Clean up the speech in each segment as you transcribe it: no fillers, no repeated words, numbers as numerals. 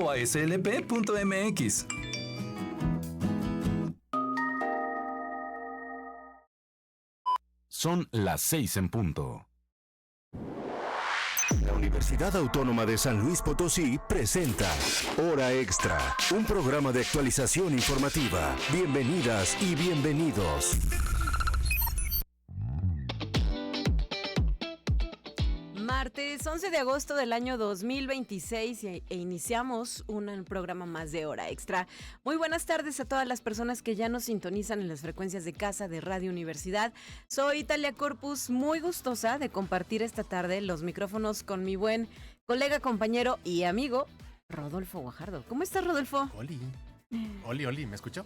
o a slp.mx. Son las 6 en punto. La Universidad Autónoma de San Luis Potosí presenta Hora Extra, un programa de actualización informativa. Bienvenidas y bienvenidos. Martes 11 de agosto del año 2026 e iniciamos un programa más de Hora Extra. Muy buenas tardes a todas las personas que ya nos sintonizan en las frecuencias de casa de Radio Universidad. Soy Talia Corpus, muy gustosa de compartir esta tarde los micrófonos con mi buen colega, compañero y amigo Rodolfo Guajardo. ¿Cómo estás, Rodolfo? Oli, ¿me escuchó?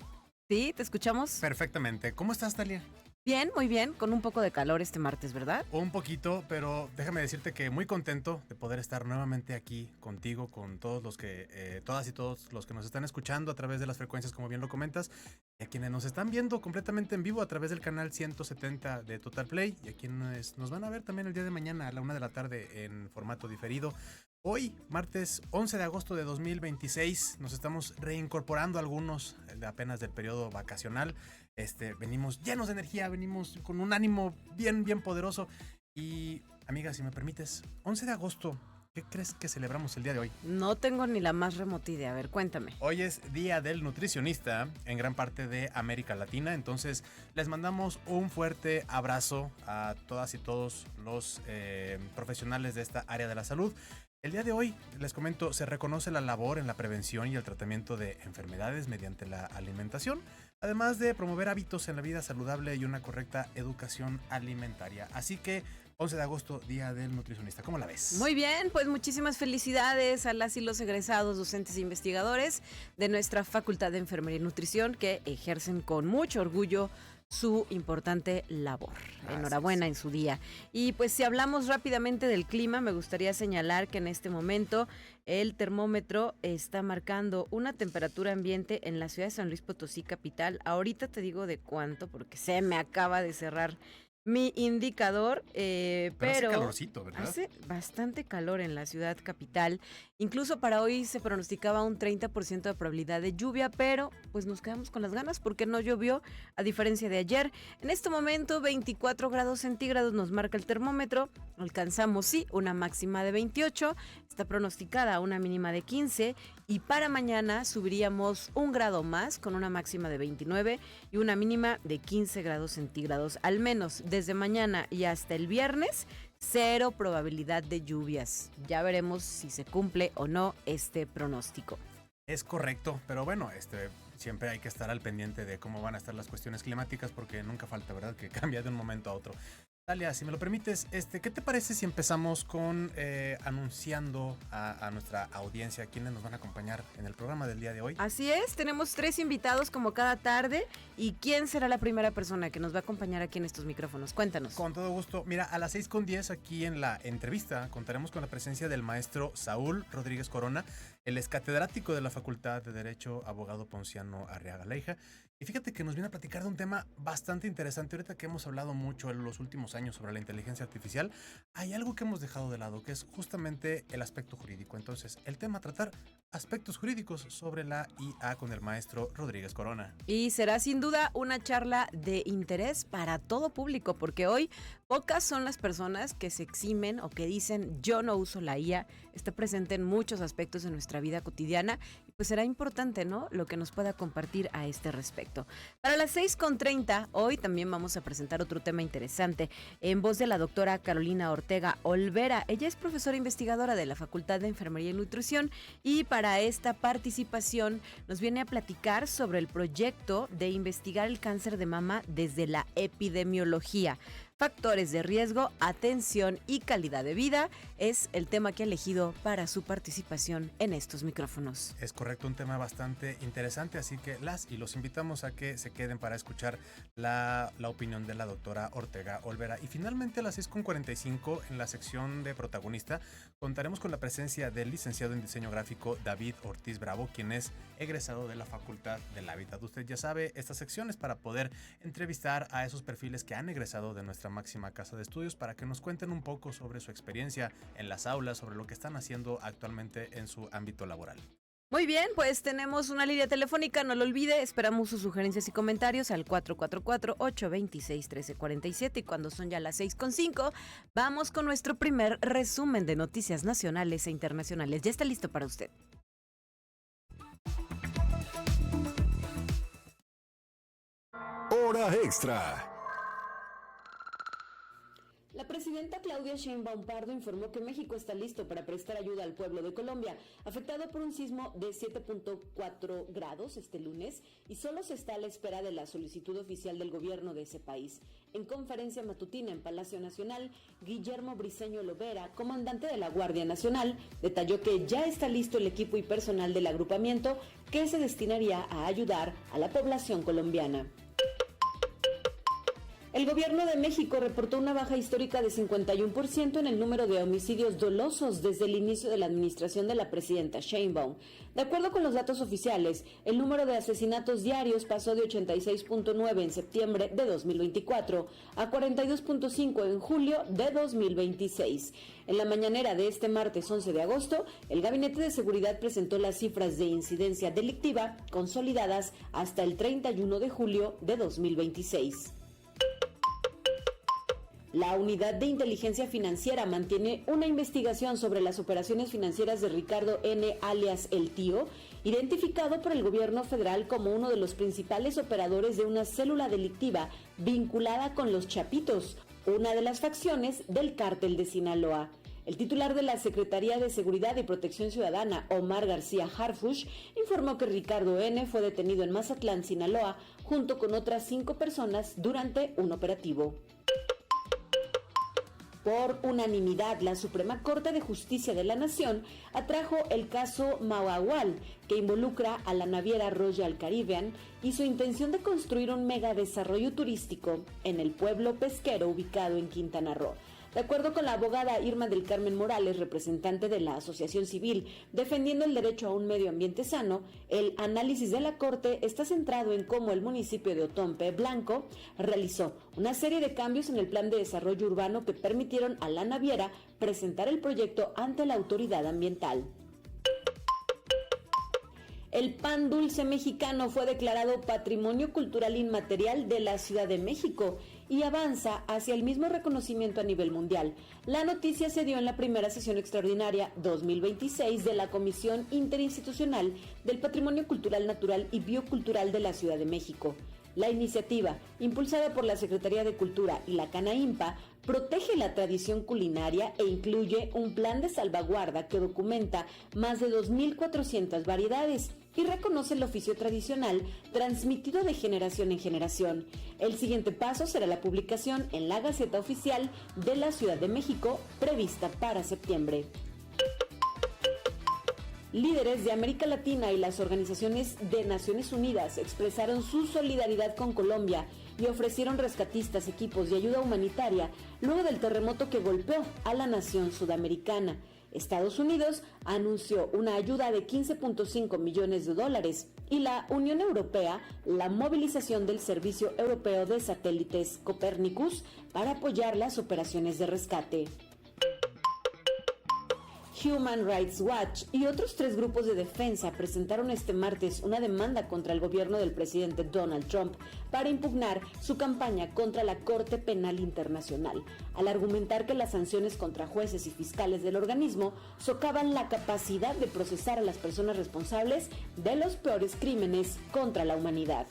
Sí, te escuchamos. Perfectamente. ¿Cómo estás, Talia? Bien, muy bien, con un poco de calor este martes, ¿verdad? Un poquito, pero déjame decirte que muy contento de poder estar nuevamente aquí contigo, con todos los que, todas y todos los que nos están escuchando a través de las frecuencias, como bien lo comentas, y a quienes nos están viendo completamente en vivo a través del canal 170 de Total Play, y a quienes nos van a ver también el día de mañana a la 1 de la tarde en formato diferido. Hoy, martes 11 de agosto de 2026, nos estamos reincorporando algunos apenas del periodo vacacional. Venimos llenos de energía, venimos con un ánimo bien poderoso. Y, amiga, si me permites, 11 de agosto, ¿qué crees que celebramos el día de hoy? No tengo ni la más remota idea, a ver, cuéntame. Hoy es Día del Nutricionista en gran parte de América Latina, entonces les mandamos un fuerte abrazo a todas y todos los profesionales de esta área de la salud. El día de hoy, les comento, se reconoce la labor en la prevención y el tratamiento de enfermedades mediante la alimentación, además de promover hábitos en la vida saludable y una correcta educación alimentaria. Así que, 11 de agosto, Día del Nutricionista. ¿Cómo la ves? Muy bien, pues muchísimas felicidades a las y los egresados, docentes e investigadores de nuestra Facultad de Enfermería y Nutrición que ejercen con mucho orgullo su importante labor. Gracias. Enhorabuena en su día. Y pues si hablamos rápidamente del clima, me gustaría señalar que en este momento el termómetro está marcando una temperatura ambiente en la ciudad de San Luis Potosí, capital. Ahorita te digo de cuánto, porque se me acaba de cerrar mi indicador, pero hace calorcito, ¿verdad? Hace bastante calor en la ciudad capital. Incluso para hoy se pronosticaba un 30% de probabilidad de lluvia, pero pues nos quedamos con las ganas porque no llovió, a diferencia de ayer. En este momento 24 grados centígrados nos marca el termómetro. Alcanzamos, sí, una máxima de 28, está pronosticada una mínima de 15 y para mañana subiríamos un grado más con una máxima de 29 y una mínima de 15 grados centígrados. Al menos desde mañana y hasta el viernes, 0 probabilidad de lluvias. Ya veremos si se cumple o no este pronóstico. Es correcto, pero bueno, siempre hay que estar al pendiente de cómo van a estar las cuestiones climáticas porque nunca falta, ¿verdad?, que cambia de un momento a otro. Talia, si me lo permites, ¿qué te parece si empezamos con anunciando a nuestra audiencia quiénes nos van a acompañar en el programa del día de hoy? Así es, tenemos 3 invitados como cada tarde. ¿Y quién será la primera persona que nos va a acompañar aquí en estos micrófonos? Cuéntanos. Con todo gusto. Mira, a las 6:10 aquí en la entrevista contaremos con la presencia del maestro Saúl Rodríguez Corona. Él es catedrático de la Facultad de Derecho, abogado Ponciano Arriaga Leija. Y fíjate que nos viene a platicar de un tema bastante interesante. Ahorita que hemos hablado mucho en los últimos años sobre la inteligencia artificial, hay algo que hemos dejado de lado, que es justamente el aspecto jurídico. Entonces, el tema a tratar, aspectos jurídicos sobre la IA con el maestro Rodríguez Corona. Y será sin duda una charla de interés para todo público, porque hoy pocas son las personas que se eximen o que dicen yo no uso la IA. Está presente en muchos aspectos de nuestra vida cotidiana y pues será importante, ¿no?, lo que nos pueda compartir a este respecto. Para las 6:30 hoy también vamos a presentar otro tema interesante en voz de la doctora Carolina Ortega Olvera. Ella es profesora investigadora de la Facultad de Enfermería y Nutrición y para esta participación nos viene a platicar sobre el proyecto de investigar el cáncer de mama desde la epidemiología. Factores de riesgo, atención y calidad de vida es el tema que ha elegido para su participación en estos micrófonos. Es correcto, un tema bastante interesante, así que las y los invitamos a que se queden para escuchar la opinión de la doctora Ortega Olvera. Y finalmente a las 6:45 en la sección de protagonista contaremos con la presencia del licenciado en diseño gráfico David Ortiz Bravo, quien es egresado de la Facultad del Hábitat. Usted ya sabe, esta sección es para poder entrevistar a esos perfiles que han egresado de nuestra máxima casa de estudios para que nos cuenten un poco sobre su experiencia en las aulas, sobre lo que están haciendo actualmente en su ámbito laboral. Muy bien, pues tenemos una línea telefónica, no lo olvide, esperamos sus sugerencias y comentarios al 444-826-1347 y cuando son ya las 6:05, vamos con nuestro primer resumen de noticias nacionales e internacionales. Ya está listo para usted. Hora extra. La presidenta Claudia Sheinbaum Pardo informó que México está listo para prestar ayuda al pueblo de Colombia, afectado por un sismo de 7.4 grados este lunes, y solo se está a la espera de la solicitud oficial del gobierno de ese país. En conferencia matutina en Palacio Nacional, Guillermo Briceño Lovera, comandante de la Guardia Nacional, detalló que ya está listo el equipo y personal del agrupamiento que se destinaría a ayudar a la población colombiana. El gobierno de México reportó una baja histórica de 51% en el número de homicidios dolosos desde el inicio de la administración de la presidenta Sheinbaum. De acuerdo con los datos oficiales, el número de asesinatos diarios pasó de 86.9 en septiembre de 2024 a 42.5 en julio de 2026. En la mañanera de este martes 11 de agosto, el Gabinete de Seguridad presentó las cifras de incidencia delictiva consolidadas hasta el 31 de julio de 2026. La Unidad de Inteligencia Financiera mantiene una investigación sobre las operaciones financieras de Ricardo N., alias El Tío, identificado por el gobierno federal como uno de los principales operadores de una célula delictiva vinculada con los Chapitos, una de las facciones del Cártel de Sinaloa. El titular de la Secretaría de Seguridad y Protección Ciudadana, Omar García Harfuch, informó que Ricardo N. fue detenido en Mazatlán, Sinaloa, junto con otras 5 personas durante un operativo. Por unanimidad, la Suprema Corte de Justicia de la Nación atrajo el caso Mahahual, que involucra a la naviera Royal Caribbean y su intención de construir un megadesarrollo turístico en el pueblo pesquero ubicado en Quintana Roo. De acuerdo con la abogada Irma del Carmen Morales, representante de la Asociación Civil defendiendo el derecho a un medio ambiente sano, el análisis de la Corte está centrado en cómo el municipio de Otompe Blanco realizó una serie de cambios en el plan de desarrollo urbano que permitieron a la naviera presentar el proyecto ante la autoridad ambiental. El pan dulce mexicano fue declarado Patrimonio Cultural Inmaterial de la Ciudad de México y avanza hacia el mismo reconocimiento a nivel mundial. La noticia se dio en la primera sesión extraordinaria 2026 de la Comisión Interinstitucional del Patrimonio Cultural Natural y Biocultural de la Ciudad de México. La iniciativa, impulsada por la Secretaría de Cultura y la Canaimpa, protege la tradición culinaria e incluye un plan de salvaguarda que documenta más de 2.400 variedades y reconoce el oficio tradicional transmitido de generación en generación. El siguiente paso será la publicación en la Gaceta Oficial de la Ciudad de México, prevista para septiembre. Líderes de América Latina y las organizaciones de Naciones Unidas expresaron su solidaridad con Colombia y ofrecieron rescatistas, equipos y ayuda humanitaria luego del terremoto que golpeó a la nación sudamericana. Estados Unidos anunció una ayuda de $15.5 millones y la Unión Europea la movilización del Servicio Europeo de Satélites Copernicus para apoyar las operaciones de rescate. Human Rights Watch y otros 3 grupos de defensa presentaron este martes una demanda contra el gobierno del presidente Donald Trump para impugnar su campaña contra la Corte Penal Internacional, al argumentar que las sanciones contra jueces y fiscales del organismo socavan la capacidad de procesar a las personas responsables de los peores crímenes contra la humanidad.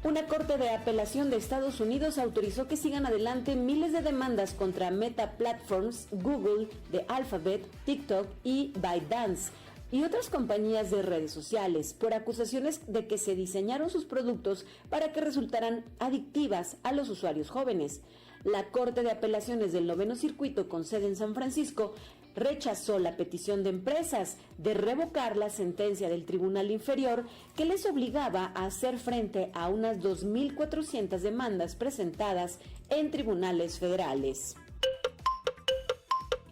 Una corte de apelación de Estados Unidos autorizó que sigan adelante miles de demandas contra Meta Platforms, Google, The Alphabet, TikTok y ByteDance y otras compañías de redes sociales por acusaciones de que se diseñaron sus productos para que resultaran adictivas a los usuarios jóvenes. La Corte de Apelaciones del 9º Circuito, con sede en San Francisco, rechazó la petición de empresas de revocar la sentencia del Tribunal Inferior que les obligaba a hacer frente a unas 2.400 demandas presentadas en tribunales federales.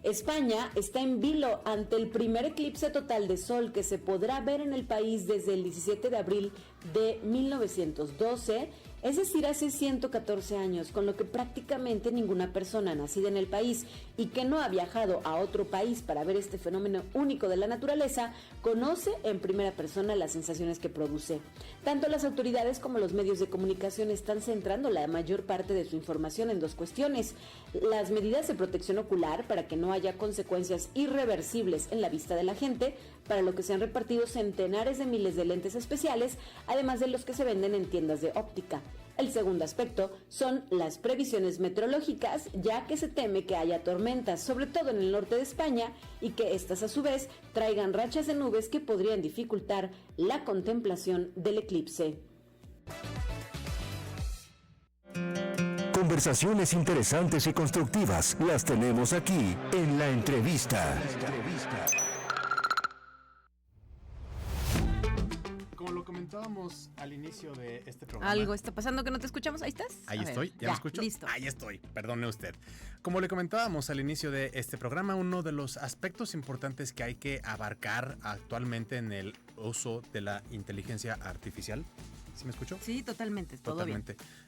España está en vilo ante el primer eclipse total de sol que se podrá ver en el país desde el 17 de abril de 1912 es decir, hace 114 años, con lo que prácticamente ninguna persona nacida en el país y que no ha viajado a otro país para ver este fenómeno único de la naturaleza, conoce en primera persona las sensaciones que produce. Tanto las autoridades como los medios de comunicación están centrando la mayor parte de su información en dos cuestiones: las medidas de protección ocular para que no haya consecuencias irreversibles en la vista de la gente, para lo que se han repartido centenares de miles de lentes especiales, además de los que se venden en tiendas de óptica. El segundo aspecto son las previsiones meteorológicas, ya que se teme que haya tormentas, sobre todo en el norte de España, y que estas a su vez traigan rachas de nubes que podrían dificultar la contemplación del eclipse. Conversaciones interesantes y constructivas las tenemos aquí en La Entrevista. Como lo comentábamos al inicio de este programa. Algo está pasando que no te escuchamos. ¿Ahí estás? Ahí A ver, estoy, ¿ya me escucho? Listo. Ahí estoy, perdone usted. Como le comentábamos al inicio de este programa, uno de los aspectos importantes que hay que abarcar actualmente en el uso de la inteligencia artificial. ¿Sí me escuchó? Sí, totalmente, todo bien.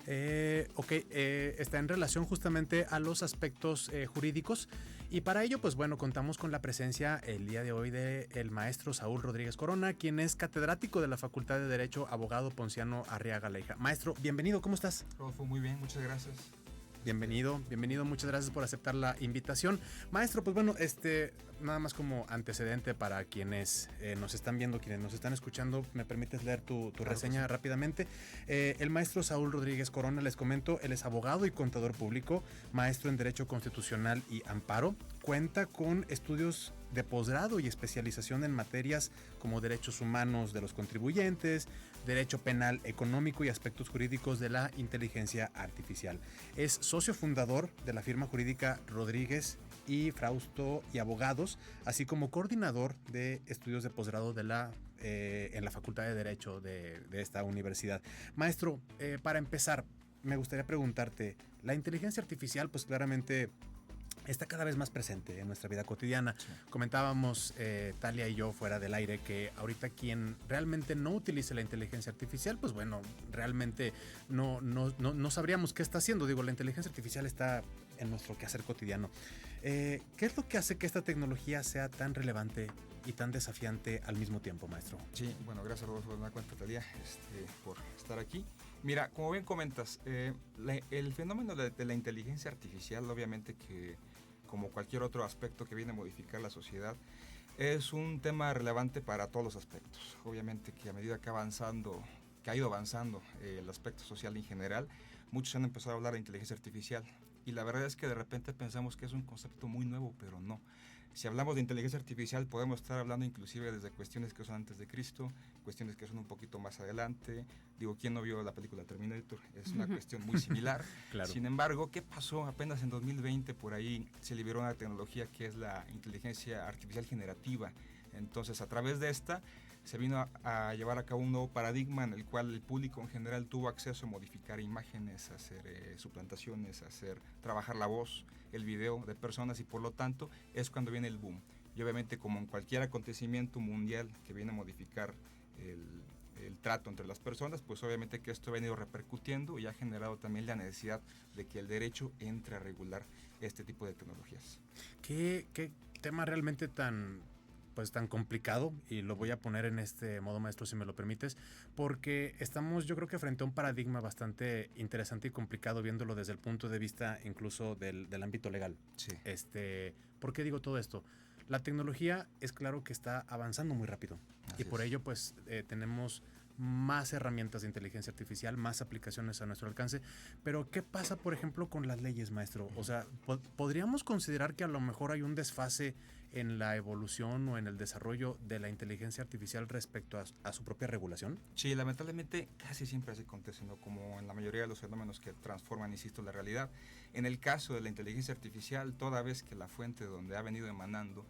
Está en relación justamente a los aspectos jurídicos, y para ello, pues bueno, contamos con la presencia el día de hoy del maestro Saúl Rodríguez Corona, quien es catedrático de la Facultad de Derecho, abogado Ponciano Arriaga Leija. Maestro, bienvenido, ¿cómo estás? Rodolfo, muy bien, muchas gracias. Bienvenido, muchas gracias por aceptar la invitación. Maestro, pues bueno, nada más como antecedente para quienes nos están viendo, quienes nos están escuchando, ¿me permites leer tu reseña rápidamente? El maestro Saúl Rodríguez Corona, les comento, él es abogado y contador público, maestro en Derecho Constitucional y Amparo, cuenta con estudios de posgrado y especialización en materias como derechos humanos de los contribuyentes, derecho penal económico y aspectos jurídicos de la inteligencia artificial. Es socio fundador de la firma jurídica Rodríguez y Frausto y Abogados, así como coordinador de estudios de posgrado en la Facultad de Derecho de esta universidad. Maestro, para empezar, me gustaría preguntarte, la inteligencia artificial pues claramente está cada vez más presente en nuestra vida cotidiana. Sí. Comentábamos Talia y yo fuera del aire que ahorita quien realmente no utilice la inteligencia artificial, pues bueno, realmente no sabríamos qué está haciendo. Digo, la inteligencia artificial está en nuestro quehacer cotidiano. ¿Qué es lo que hace que esta tecnología sea tan relevante y tan desafiante al mismo tiempo, maestro? Sí, bueno, gracias Rodolfo por dar cuenta, Talia, por estar aquí. Mira, como bien comentas, el fenómeno de la inteligencia artificial, obviamente que como cualquier otro aspecto que viene a modificar la sociedad, es un tema relevante para todos los aspectos. Obviamente que a medida que ha ido avanzando el aspecto social en general, muchos han empezado a hablar de inteligencia artificial. Y la verdad es que de repente pensamos que es un concepto muy nuevo, pero no. Si hablamos de inteligencia artificial, podemos estar hablando inclusive desde cuestiones que son antes de Cristo, cuestiones que son un poquito más adelante. Digo, ¿quién no vio la película Terminator? Es una cuestión muy similar. Claro. Sin embargo, ¿qué pasó? Apenas en 2020 por ahí se liberó una tecnología que es la inteligencia artificial generativa. Entonces, a través de esta se vino a llevar a cabo un nuevo paradigma en el cual el público en general tuvo acceso a modificar imágenes, a hacer suplantaciones, a trabajar la voz, el video de personas, y por lo tanto es cuando viene el boom. Y obviamente, como en cualquier acontecimiento mundial que viene a modificar el trato entre las personas, pues obviamente que esto ha venido repercutiendo y ha generado también la necesidad de que el derecho entre a regular este tipo de tecnologías. ¿Qué tema realmente tan complicado? Y lo voy a poner en este modo, maestro, si me lo permites, porque estamos, yo creo que frente a un paradigma bastante interesante y complicado, viéndolo desde el punto de vista incluso del ámbito legal. Sí. ¿Por qué digo todo esto? La tecnología es claro que está avanzando muy rápido. Así y por ello pues tenemos más herramientas de inteligencia artificial, más aplicaciones a nuestro alcance. Pero ¿qué pasa, por ejemplo, con las leyes, maestro? O sea, ¿podríamos considerar que a lo mejor hay un desfase en la evolución o en el desarrollo de la inteligencia artificial respecto a su propia regulación? Sí, lamentablemente casi siempre así acontece, ¿no? Como en la mayoría de los fenómenos que transforman, insisto, la realidad. En el caso de la inteligencia artificial, toda vez que la fuente de donde ha venido emanando,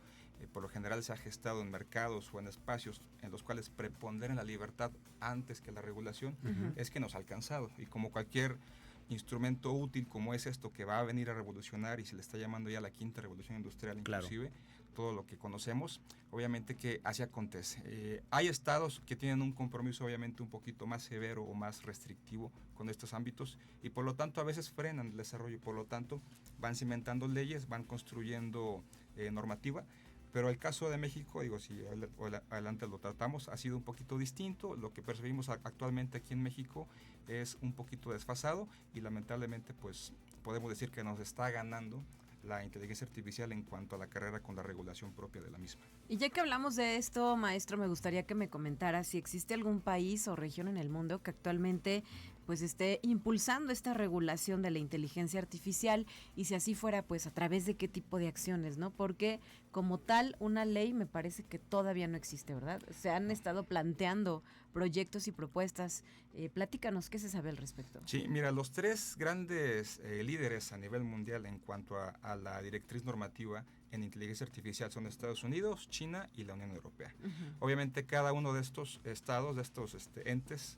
por lo general se ha gestado en mercados o en espacios en los cuales prepondera la libertad antes que la regulación, es que nos ha alcanzado. Y como cualquier instrumento útil como es esto que va a venir a revolucionar, y se le está llamando ya la quinta revolución industrial inclusive, claro, todo lo que conocemos, obviamente que así acontece. Hay estados que tienen un compromiso obviamente un poquito más severo o más restrictivo con estos ámbitos y por lo tanto a veces frenan el desarrollo y por lo tanto van cimentando leyes, van construyendo normativa. Pero el caso de México, digo, si adelante lo tratamos, ha sido un poquito distinto. Lo que percibimos actualmente aquí en México es un poquito desfasado y lamentablemente pues podemos decir que nos está ganando la inteligencia artificial en cuanto a la carrera con la regulación propia de la misma. Y ya que hablamos de esto, maestro, me gustaría que me comentara si existe algún país o región en el mundo que actualmente pues esté impulsando esta regulación de la inteligencia artificial y si así fuera, pues a través de qué tipo de acciones, ¿no? Porque como tal, una ley me parece que todavía no existe, ¿verdad? Se han estado planteando proyectos y propuestas. Platícanos, ¿qué se sabe al respecto? Sí, mira, los tres grandes líderes a nivel mundial en cuanto a la directriz normativa en inteligencia artificial son Estados Unidos, China y la Unión Europea. Obviamente cada uno de estos estados, de estos entes,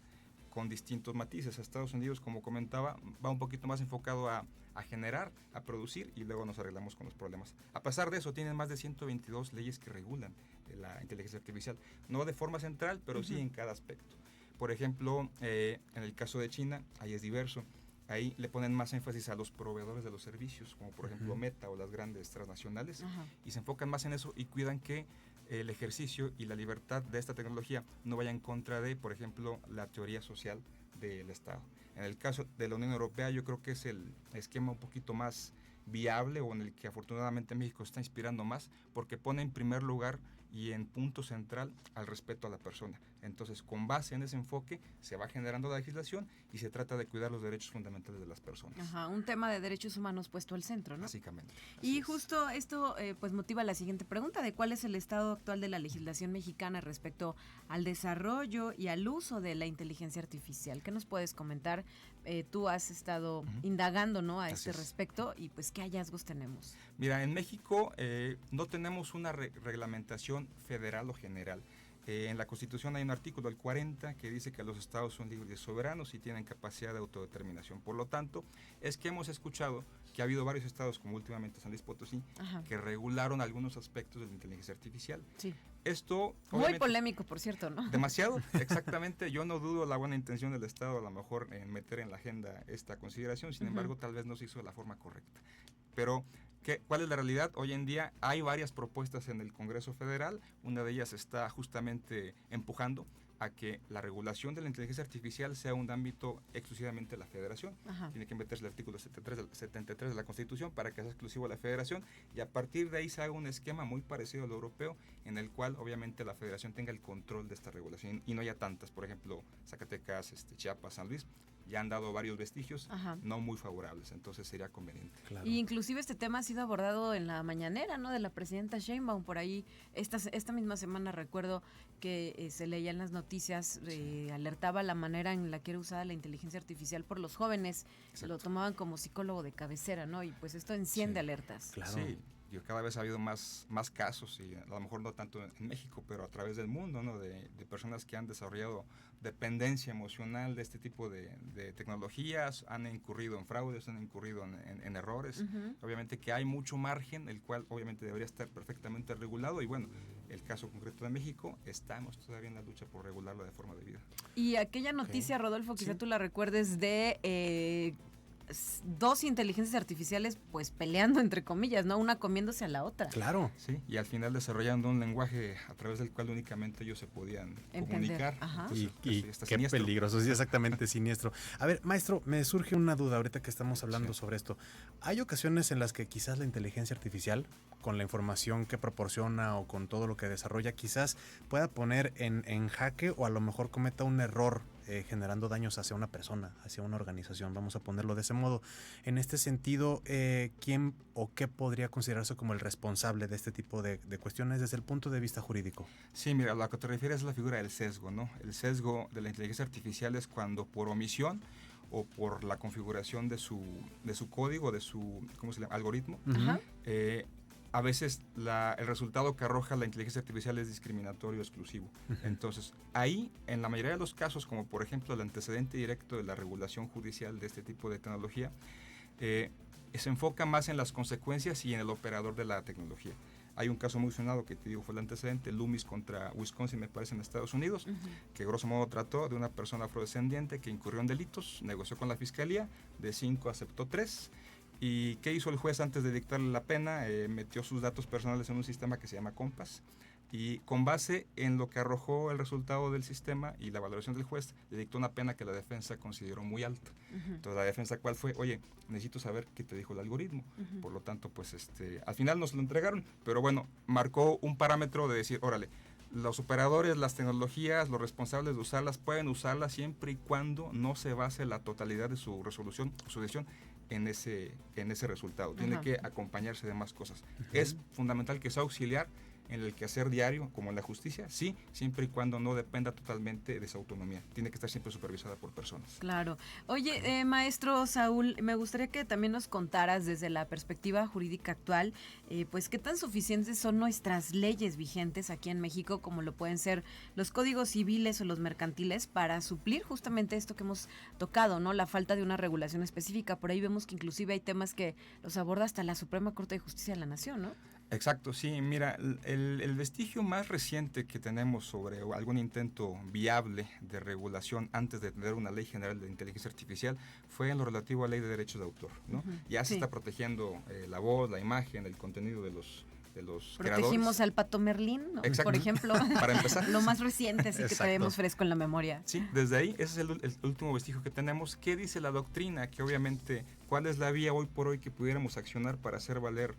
con distintos matices. Estados Unidos, como comentaba, va un poquito más enfocado a generar, a producir y luego nos arreglamos con los problemas. A pesar de eso, tienen más de 122 leyes que regulan la inteligencia artificial, no de forma central, pero sí en cada aspecto. Por ejemplo, en el caso de China, ahí es diverso. Ahí le ponen más énfasis a los proveedores de los servicios, como por ejemplo Meta o las grandes transnacionales, y se enfocan más en eso y cuidan que el ejercicio y la libertad de esta tecnología no vaya en contra de, por ejemplo, la teoría social del Estado. En el caso de la Unión Europea, yo creo que es el esquema un poquito más viable o en el que afortunadamente México está inspirando más, porque pone en primer lugar y en punto central al respeto a la persona. Entonces, con base en ese enfoque, se va generando la legislación y se trata de cuidar los derechos fundamentales de las personas. Ajá, un tema de derechos humanos puesto al centro, ¿no? Básicamente. Y justo esto pues motiva la siguiente pregunta de cuál es el estado actual de la legislación mexicana respecto al desarrollo y al uso de la inteligencia artificial. ¿Qué nos puedes comentar? Tú has estado indagando, ¿no?, a este respecto y pues qué hallazgos tenemos. Mira, en México no tenemos una reglamentación federal o general. En la Constitución hay un artículo, el 40, que dice que los estados son libres y soberanos y tienen capacidad de autodeterminación. Por lo tanto, es que hemos escuchado que ha habido varios estados, como últimamente San Luis Potosí, que regularon algunos aspectos de la inteligencia artificial. Sí. Esto muy polémico, por cierto, ¿no? Demasiado, exactamente. Yo no dudo la buena intención del Estado a lo mejor en meter en la agenda esta consideración, sin embargo, tal vez no se hizo de la forma correcta. Pero ¿cuál es la realidad? Hoy en día hay varias propuestas en el Congreso Federal, una de ellas está justamente empujando a que la regulación de la inteligencia artificial sea un ámbito exclusivamente de la Federación. Tiene que meterse el artículo 73 de la Constitución para que sea exclusivo a la Federación y a partir de ahí se haga un esquema muy parecido al europeo en el cual obviamente la Federación tenga el control de esta regulación y no haya tantas, por ejemplo, Zacatecas, Chiapas, San Luis, ya han dado varios vestigios no muy favorables, entonces sería conveniente. Claro. Y inclusive este tema ha sido abordado en la mañanera, ¿no?, de la presidenta Sheinbaum. Por ahí, esta misma semana recuerdo que se leía en las noticias, alertaba la manera en la que era usada la inteligencia artificial por los jóvenes. Exacto. Lo tomaban como psicólogo de cabecera, ¿no? Y pues esto enciende alertas. Claro. Sí. Cada vez ha habido más casos, y a lo mejor no tanto en México, pero a través del mundo, ¿no?, de personas que han desarrollado dependencia emocional de este tipo de tecnologías, han incurrido en fraudes, han incurrido en errores. Obviamente que hay mucho margen, el cual obviamente debería estar perfectamente regulado y bueno, el caso concreto de México, estamos todavía en la lucha por regularlo de forma debida. Y aquella noticia, Rodolfo, quizá tú la recuerdes de... dos inteligencias artificiales pues peleando entre comillas, ¿no? Una comiéndose a la otra. Claro. Sí, y al final desarrollando un lenguaje a través del cual únicamente ellos se podían comunicar. Entonces, y qué peligroso, sí, exactamente siniestro. A ver, maestro, me surge una duda ahorita que estamos hablando sobre esto. ¿Hay ocasiones en las que quizás la inteligencia artificial, con la información que proporciona o con todo lo que desarrolla, quizás pueda poner en jaque o a lo mejor cometa un error generando daños hacia una persona, hacia una organización, vamos a ponerlo de ese modo? En este sentido, ¿quién o qué podría considerarse como el responsable de este tipo de cuestiones desde el punto de vista jurídico? Sí, mira, a lo que te refieres es la figura del sesgo, ¿no? El sesgo de la inteligencia artificial es cuando por omisión o por la configuración de su código, de su algoritmo, a veces el resultado que arroja la inteligencia artificial es discriminatorio o exclusivo. Entonces, ahí, en la mayoría de los casos, como por ejemplo el antecedente directo de la regulación judicial de este tipo de tecnología, se enfoca más en las consecuencias y en el operador de la tecnología. Hay un caso muy sonado que te digo fue el antecedente, Loomis contra Wisconsin, me parece, en Estados Unidos, que grosso modo trató de una persona afrodescendiente que incurrió en delitos, negoció con la fiscalía, de 5 aceptó 3. ¿Y qué hizo el juez antes de dictarle la pena? Metió sus datos personales en un sistema que se llama Compass, y con base en lo que arrojó el resultado del sistema y la valoración del juez, le dictó una pena que la defensa consideró muy alta. Entonces la defensa, ¿cuál fue? Oye, necesito saber qué te dijo el algoritmo. Por lo tanto, pues al final nos lo entregaron, pero bueno, marcó un parámetro de decir, órale, los operadores, las tecnologías, los responsables de usarlas pueden usarlas siempre y cuando no se base la totalidad de su resolución, su decisión en ese resultado. Tiene que acompañarse de más cosas. Es fundamental que sea auxiliar en el quehacer diario, como en la justicia, sí, siempre y cuando no dependa totalmente de su autonomía. Tiene que estar siempre supervisada por personas. Claro. Oye, maestro Saúl, me gustaría que también nos contaras desde la perspectiva jurídica actual, pues qué tan suficientes son nuestras leyes vigentes aquí en México, como lo pueden ser los códigos civiles o los mercantiles, para suplir justamente esto que hemos tocado, ¿no? La falta de una regulación específica. Por ahí vemos que inclusive hay temas que los aborda hasta la Suprema Corte de Justicia de la Nación, ¿no? Exacto, sí, mira, el vestigio más reciente que tenemos sobre algún intento viable de regulación antes de tener una ley general de inteligencia artificial fue en lo relativo a la ley de derechos de autor, ¿no? Ya se está protegiendo la voz, la imagen, el contenido de los Protegimos creadores. al Pato Merlín, ¿no? Por ejemplo, para empezar. Lo más reciente, así que tenemos fresco en la memoria. Sí, desde ahí, ese es el último vestigio que tenemos. ¿Qué dice la doctrina? Que obviamente, ¿cuál es la vía hoy por hoy que pudiéramos accionar para hacer valer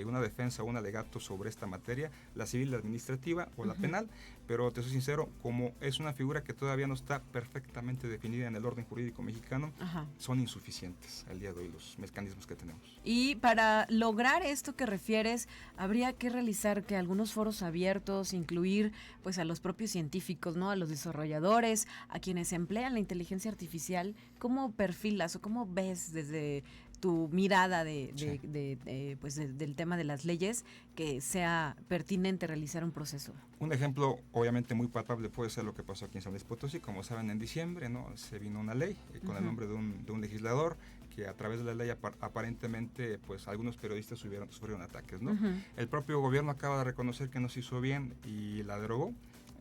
una defensa o un alegato sobre esta materia, la civil, la administrativa o la penal? Pero te soy sincero, como es una figura que todavía no está perfectamente definida en el orden jurídico mexicano, son insuficientes al día de hoy los mecanismos que tenemos. Y para lograr esto que refieres, habría que realizar que algunos foros abiertos, incluir pues a los propios científicos, ¿no? A los desarrolladores, a quienes emplean la inteligencia artificial. ¿Cómo perfilas o cómo ves desde tu mirada del tema de las leyes que sea pertinente realizar un proceso? Un ejemplo obviamente muy palpable puede ser lo que pasó aquí en San Luis Potosí. Como saben, en diciembre, ¿no?, se vino una ley con el nombre de un legislador que a través de la ley aparentemente pues algunos periodistas sufrieron ataques, ¿no? El propio gobierno acaba de reconocer que no se hizo bien y la derogó,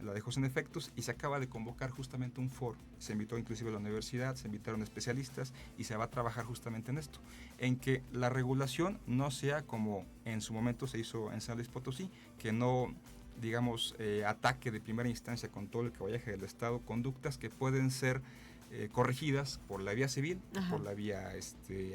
la dejó sin efectos, y se acaba de convocar justamente un foro. Se invitó inclusive a la universidad, se invitaron especialistas y se va a trabajar justamente en esto, en que la regulación no sea como en su momento se hizo en San Luis Potosí, que no, digamos, ataque de primera instancia con todo el caballaje del Estado, conductas que pueden ser corregidas por la vía civil o por la vía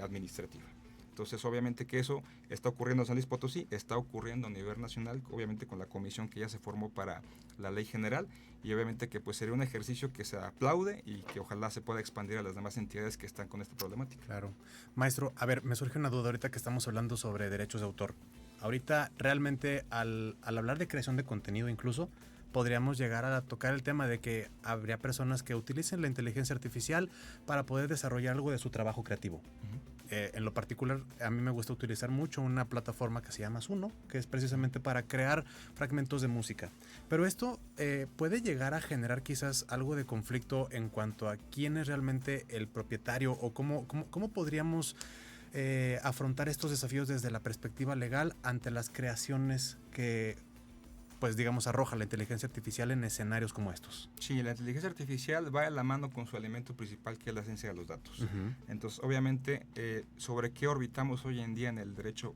administrativa. Entonces, obviamente que eso está ocurriendo en San Luis Potosí, está ocurriendo a nivel nacional, obviamente con la comisión que ya se formó para la ley general, y obviamente que pues sería un ejercicio que se aplaude y que ojalá se pueda expandir a las demás entidades que están con esta problemática. Claro. Maestro, a ver, me surge una duda ahorita que estamos hablando sobre derechos de autor. Ahorita realmente al hablar de creación de contenido incluso, podríamos llegar a tocar el tema de que habría personas que utilicen la inteligencia artificial para poder desarrollar algo de su trabajo creativo. En lo particular, a mí me gusta utilizar mucho una plataforma que se llama Suno, que es precisamente para crear fragmentos de música. Pero esto puede llegar a generar quizás algo de conflicto en cuanto a quién es realmente el propietario o cómo podríamos afrontar estos desafíos desde la perspectiva legal ante las creaciones que, pues digamos, arroja la inteligencia artificial en escenarios como estos. Sí, la inteligencia artificial va de la mano con su alimento principal, que es la ciencia de los datos. Entonces, obviamente, sobre qué orbitamos hoy en día en el derecho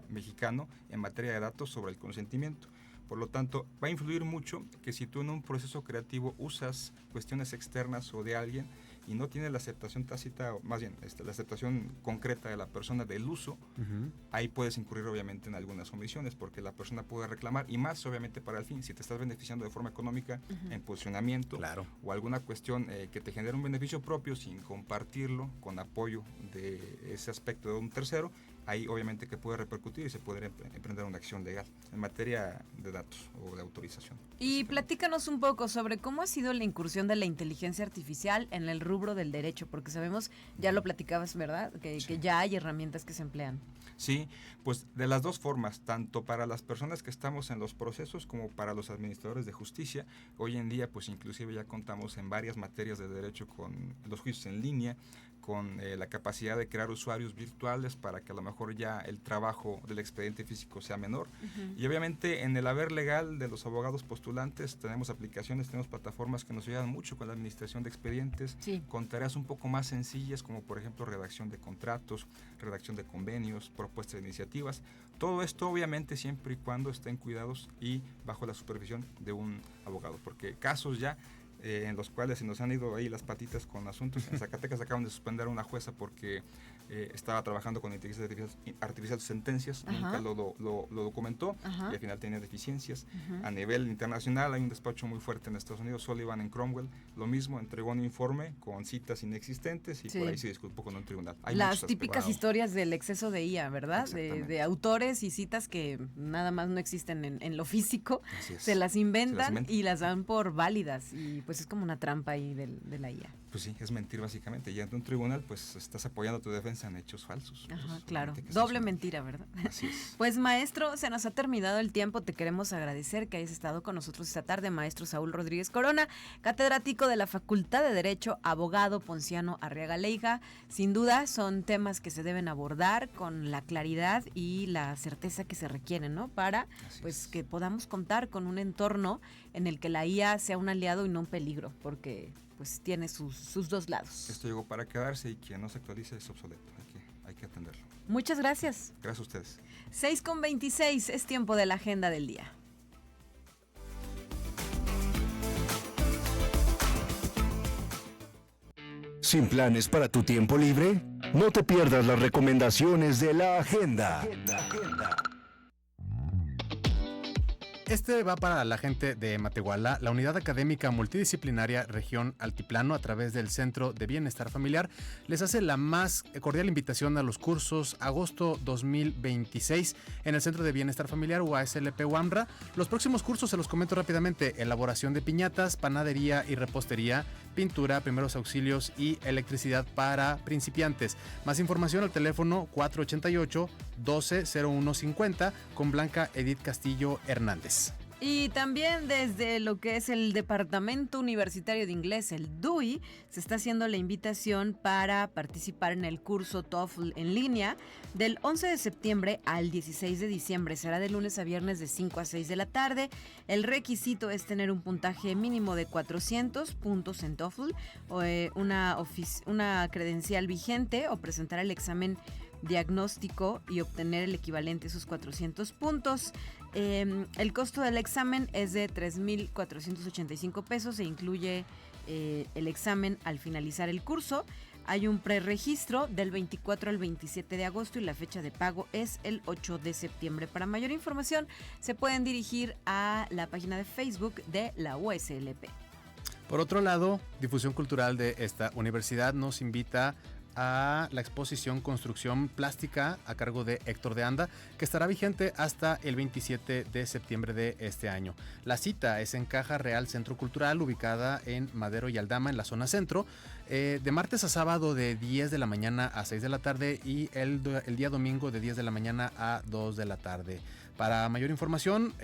mexicano en materia de datos, sobre el consentimiento. Por lo tanto, va a influir mucho que si tú en un proceso creativo usas cuestiones externas o de alguien y no tienes la aceptación tácita, o más bien la aceptación concreta de la persona del uso, ahí puedes incurrir obviamente en algunas omisiones, porque la persona puede reclamar, y más obviamente para el fin, si te estás beneficiando de forma económica en posicionamiento, o alguna cuestión que te genera un beneficio propio sin compartirlo con apoyo de ese aspecto de un tercero, ahí obviamente que puede repercutir y se puede emprender una acción legal en materia de datos o de autorización. Y platícanos un poco sobre cómo ha sido la incursión de la inteligencia artificial en el rubro del derecho, porque sabemos, ya lo platicabas, ¿verdad?, que ya hay herramientas que se emplean. Sí, pues de las dos formas, tanto para las personas que estamos en los procesos como para los administradores de justicia. Hoy en día, pues inclusive ya contamos en varias materias de derecho con los juicios en línea, con la capacidad de crear usuarios virtuales para que a lo mejor mejor ya el trabajo del expediente físico sea menor. Y obviamente en el haber legal de los abogados postulantes tenemos aplicaciones, tenemos plataformas que nos ayudan mucho con la administración de expedientes, con tareas un poco más sencillas como por ejemplo redacción de contratos, redacción de convenios, propuestas de iniciativas. Todo esto obviamente siempre y cuando estén cuidados y bajo la supervisión de un abogado, porque casos ya en los cuales se nos han ido ahí las patitas con asuntos. En Zacatecas acaban de suspender a una jueza porque estaba trabajando con inteligencia artificial sentencias, nunca lo documentó y al final tenía deficiencias. A nivel internacional hay un despacho muy fuerte en Estados Unidos, Sullivan en Cromwell, lo mismo, entregó un informe con citas inexistentes y por ahí se disculpó con un tribunal. Hay las típicas historias del exceso de IA, ¿verdad? De autores y citas que nada más no existen en lo físico, se las inventan y las dan por válidas y pues es como una trampa ahí de la IA. Pues sí, es mentir básicamente. Y ante un tribunal, pues estás apoyando tu defensa en hechos falsos. Ajá, pues, claro. Doble mentira, ¿verdad? Así es. Pues maestro, se nos ha terminado el tiempo. Te queremos agradecer que hayas estado con nosotros esta tarde, maestro Saúl Rodríguez Corona, catedrático de la Facultad de Derecho, abogado Ponciano Arriaga Leija. Sin duda son temas que se deben abordar con la claridad y la certeza que se requieren, ¿no? Para que podamos contar con un entorno en el que la IA sea un aliado y no un peligro, porque pues tiene sus dos lados. Esto llegó para quedarse y quien no se actualice es obsoleto, hay que atenderlo. Muchas gracias. Gracias a ustedes. 6:26, es tiempo de la agenda del día. ¿Sin planes para tu tiempo libre? No te pierdas las recomendaciones de la agenda. Este va para la gente de Matehuala. La Unidad Académica Multidisciplinaria Región Altiplano, a través del Centro de Bienestar Familiar, les hace la más cordial invitación a los cursos agosto 2026 en el Centro de Bienestar Familiar UASLP UAMRA. Los próximos cursos se los comento rápidamente: elaboración de piñatas, panadería y repostería, pintura, primeros auxilios y electricidad para principiantes. Más información al teléfono 488-120150 con Blanca Edith Castillo Hernández. Y también desde lo que es el Departamento Universitario de Inglés, el DUI, se está haciendo la invitación para participar en el curso TOEFL en línea del 11 de septiembre al 16 de diciembre. Será de lunes a viernes de 5 a 6 de la tarde. El requisito es tener un puntaje mínimo de 400 puntos en TOEFL, una credencial vigente o presentar el examen diagnóstico y obtener el equivalente a esos 400 puntos. El costo del examen es de 3,485 pesos e incluye el examen al finalizar el curso. Hay un preregistro del 24 al 27 de agosto y la fecha de pago es el 8 de septiembre. Para mayor información se pueden dirigir a la página de Facebook de la UASLP. Por otro lado, Difusión Cultural de esta universidad nos invita a la exposición Construcción Plástica a cargo de Héctor de Anda, que estará vigente hasta el 27 de septiembre de este año. La cita es en Caja Real Centro Cultural, ubicada en Madero y Aldama, en la zona centro, de martes a sábado de 10 de la mañana a 6 de la tarde y el día domingo de 10 de la mañana a 2 de la tarde. Para mayor información,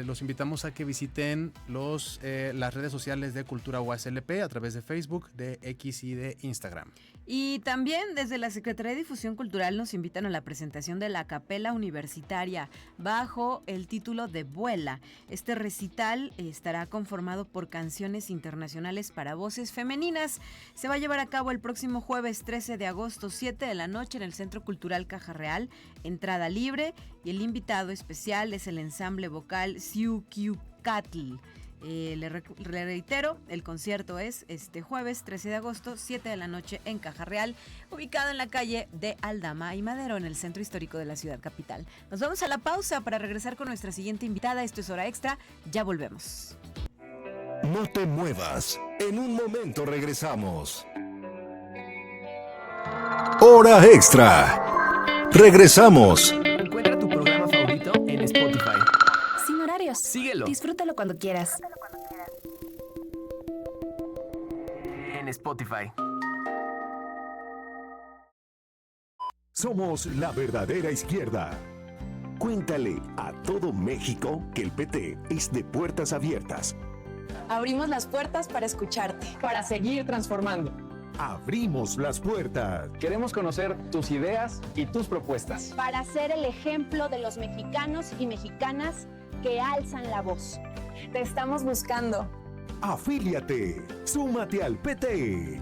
los invitamos a que visiten las redes sociales de Cultura UASLP a través de Facebook, de X y de Instagram. Y también desde la Secretaría de Difusión Cultural nos invitan a la presentación de la Capela Universitaria bajo el título de Vuela. Este recital estará conformado por canciones internacionales para voces femeninas. Se va a llevar a cabo el próximo jueves 13 de agosto, 7 de la noche en el Centro Cultural Caja Real. Entrada libre y el invitado especial es el ensamble vocal Siukiucatl. Le reitero, el concierto es este jueves 13 de agosto, 7 de la noche en Caja Real, ubicado en la calle de Aldama y Madero, en el centro histórico de la ciudad capital. Nos vamos a la pausa para regresar con nuestra siguiente invitada. Esto es Hora Extra, ya volvemos. No te muevas, en un momento regresamos. Hora Extra. Regresamos. Encuentra tu programa favorito en Spotify. Sin horarios. Síguelo. Disfrútalo cuando quieras. En Spotify. Somos la verdadera izquierda. Cuéntale a todo México que el PT es de puertas abiertas. Abrimos las puertas para escucharte. Para seguir transformando. Abrimos las puertas. Queremos conocer tus ideas y tus propuestas. Para ser el ejemplo de los mexicanos y mexicanas que alzan la voz. Te estamos buscando. Afíliate. Súmate al PT.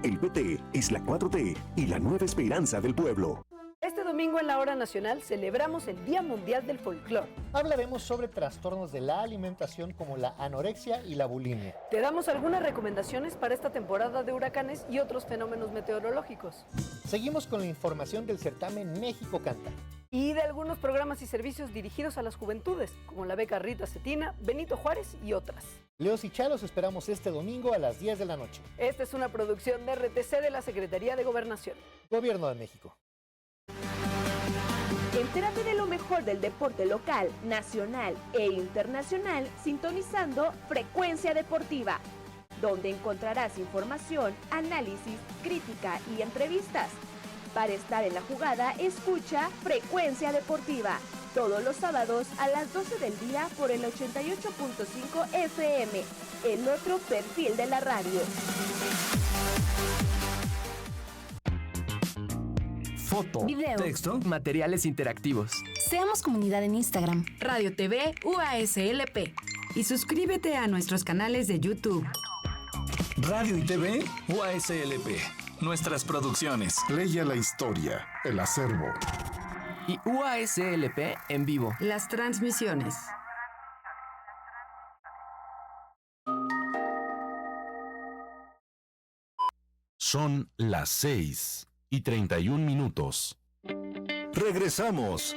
El PT es la 4T y la nueva esperanza del pueblo. Este domingo en la Hora Nacional celebramos el Día Mundial del Folclor. Hablaremos sobre trastornos de la alimentación como la anorexia y la bulimia. Te damos algunas recomendaciones para esta temporada de huracanes y otros fenómenos meteorológicos. Seguimos con la información del certamen México Canta. Y de algunos programas y servicios dirigidos a las juventudes, como la beca Rita Cetina, Benito Juárez y otras. Leos y Chalos esperamos este domingo a las 10 de la noche. Esta es una producción de RTC de la Secretaría de Gobernación. Gobierno de México. Entérate de lo mejor del deporte local, nacional e internacional sintonizando Frecuencia Deportiva, donde encontrarás información, análisis, crítica y entrevistas. Para estar en la jugada, escucha Frecuencia Deportiva, todos los sábados a las 12 del día por el 88.5 FM, el otro perfil de la radio. Foto, Video. texto, materiales interactivos. Seamos comunidad en Instagram. Radio TV UASLP. Y suscríbete a nuestros canales de YouTube. Radio y TV UASLP. Nuestras producciones. Leia la historia, el acervo. Y UASLP en vivo. Las transmisiones. Son las 6:31. Regresamos.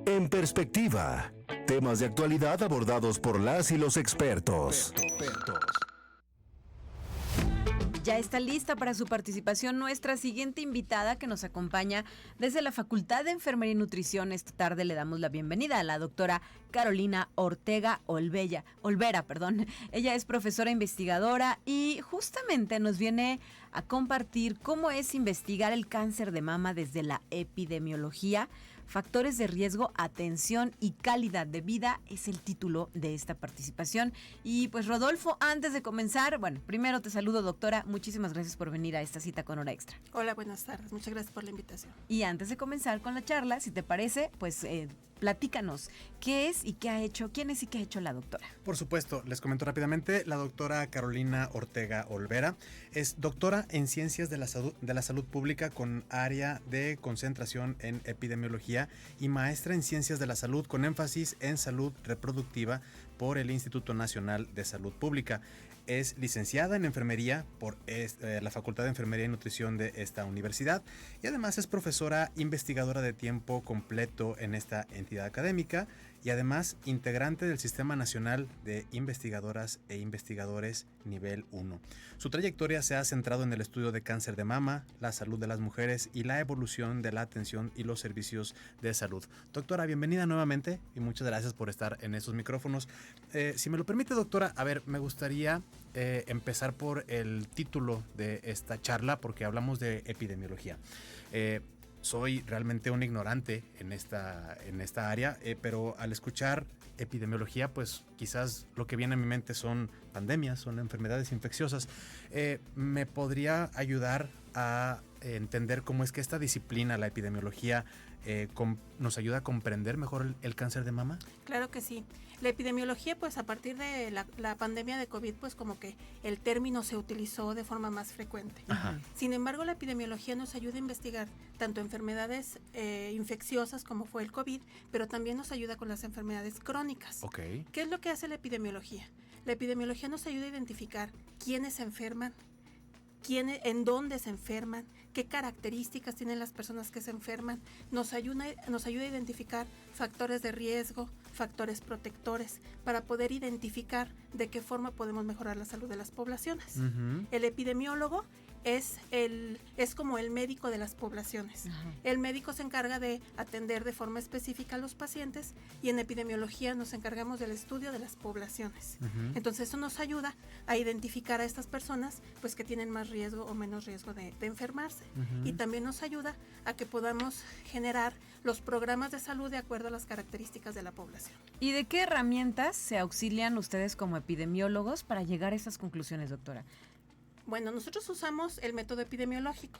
En perspectiva, temas de actualidad abordados por las y los expertos. Ya está lista para su participación nuestra siguiente invitada que nos acompaña desde la Facultad de Enfermería y Nutrición. Esta tarde le damos la bienvenida a la doctora Carolina Ortega Olvera. Ella es profesora investigadora y justamente nos viene a compartir cómo es investigar el cáncer de mama desde la epidemiología. Factores de riesgo, atención y calidad de vida es el título de esta participación. Y pues Rodolfo, antes de comenzar, primero te saludo, doctora. Muchísimas gracias por venir a esta cita con Hora Extra. Hola, buenas tardes. Muchas gracias por la invitación. Y antes de comenzar con la charla, si te parece, pues platícanos qué es y qué ha hecho, quién es y qué ha hecho la doctora. Por supuesto, les comento rápidamente. La doctora Carolina Ortega Olvera es doctora en Ciencias de la Salud Pública con área de concentración en epidemiología y maestra en Ciencias de la Salud con énfasis en salud reproductiva por el Instituto Nacional de Salud Pública. Es licenciada en enfermería por la Facultad de Enfermería y Nutrición de esta universidad y además es profesora investigadora de tiempo completo en esta entidad académica y además integrante del Sistema Nacional de Investigadoras e Investigadores Nivel 1. Su trayectoria se ha centrado en el estudio de cáncer de mama, la salud de las mujeres y la evolución de la atención y los servicios de salud. Doctora, bienvenida nuevamente y muchas gracias por estar en estos micrófonos. Si me lo permite, doctora, me gustaría empezar por el título de esta charla porque hablamos de epidemiología. Soy realmente un ignorante en esta área, pero al escuchar epidemiología, pues quizás lo que viene a mi mente son pandemias, son enfermedades infecciosas. ¿Me podría ayudar a entender cómo es que esta disciplina, la epidemiología, nos ayuda a comprender mejor el cáncer de mama? Claro que sí. La epidemiología, pues a partir de la pandemia de COVID, pues como que el término se utilizó de forma más frecuente. Ajá. Sin embargo, la epidemiología nos ayuda a investigar tanto enfermedades infecciosas como fue el COVID, pero también nos ayuda con las enfermedades crónicas. Okay. ¿Qué es lo que hace la epidemiología? La epidemiología nos ayuda a identificar quiénes se enferman, en dónde se enferman, qué características tienen las personas que se enferman, nos ayuda a identificar factores de riesgo, factores protectores, para poder identificar de qué forma podemos mejorar la salud de las poblaciones. Uh-huh. El epidemiólogo es como el médico de las poblaciones. El médico se encarga de atender de forma específica a los pacientes y en epidemiología nos encargamos del estudio de las poblaciones. Entonces eso nos ayuda a identificar a estas personas pues que tienen más riesgo o menos riesgo de enfermarse. Y también nos ayuda a que podamos generar los programas de salud de acuerdo a las características de la población. ¿Y de qué herramientas se auxilian ustedes como epidemiólogos para llegar a esas conclusiones, doctora? Bueno, nosotros usamos el método epidemiológico,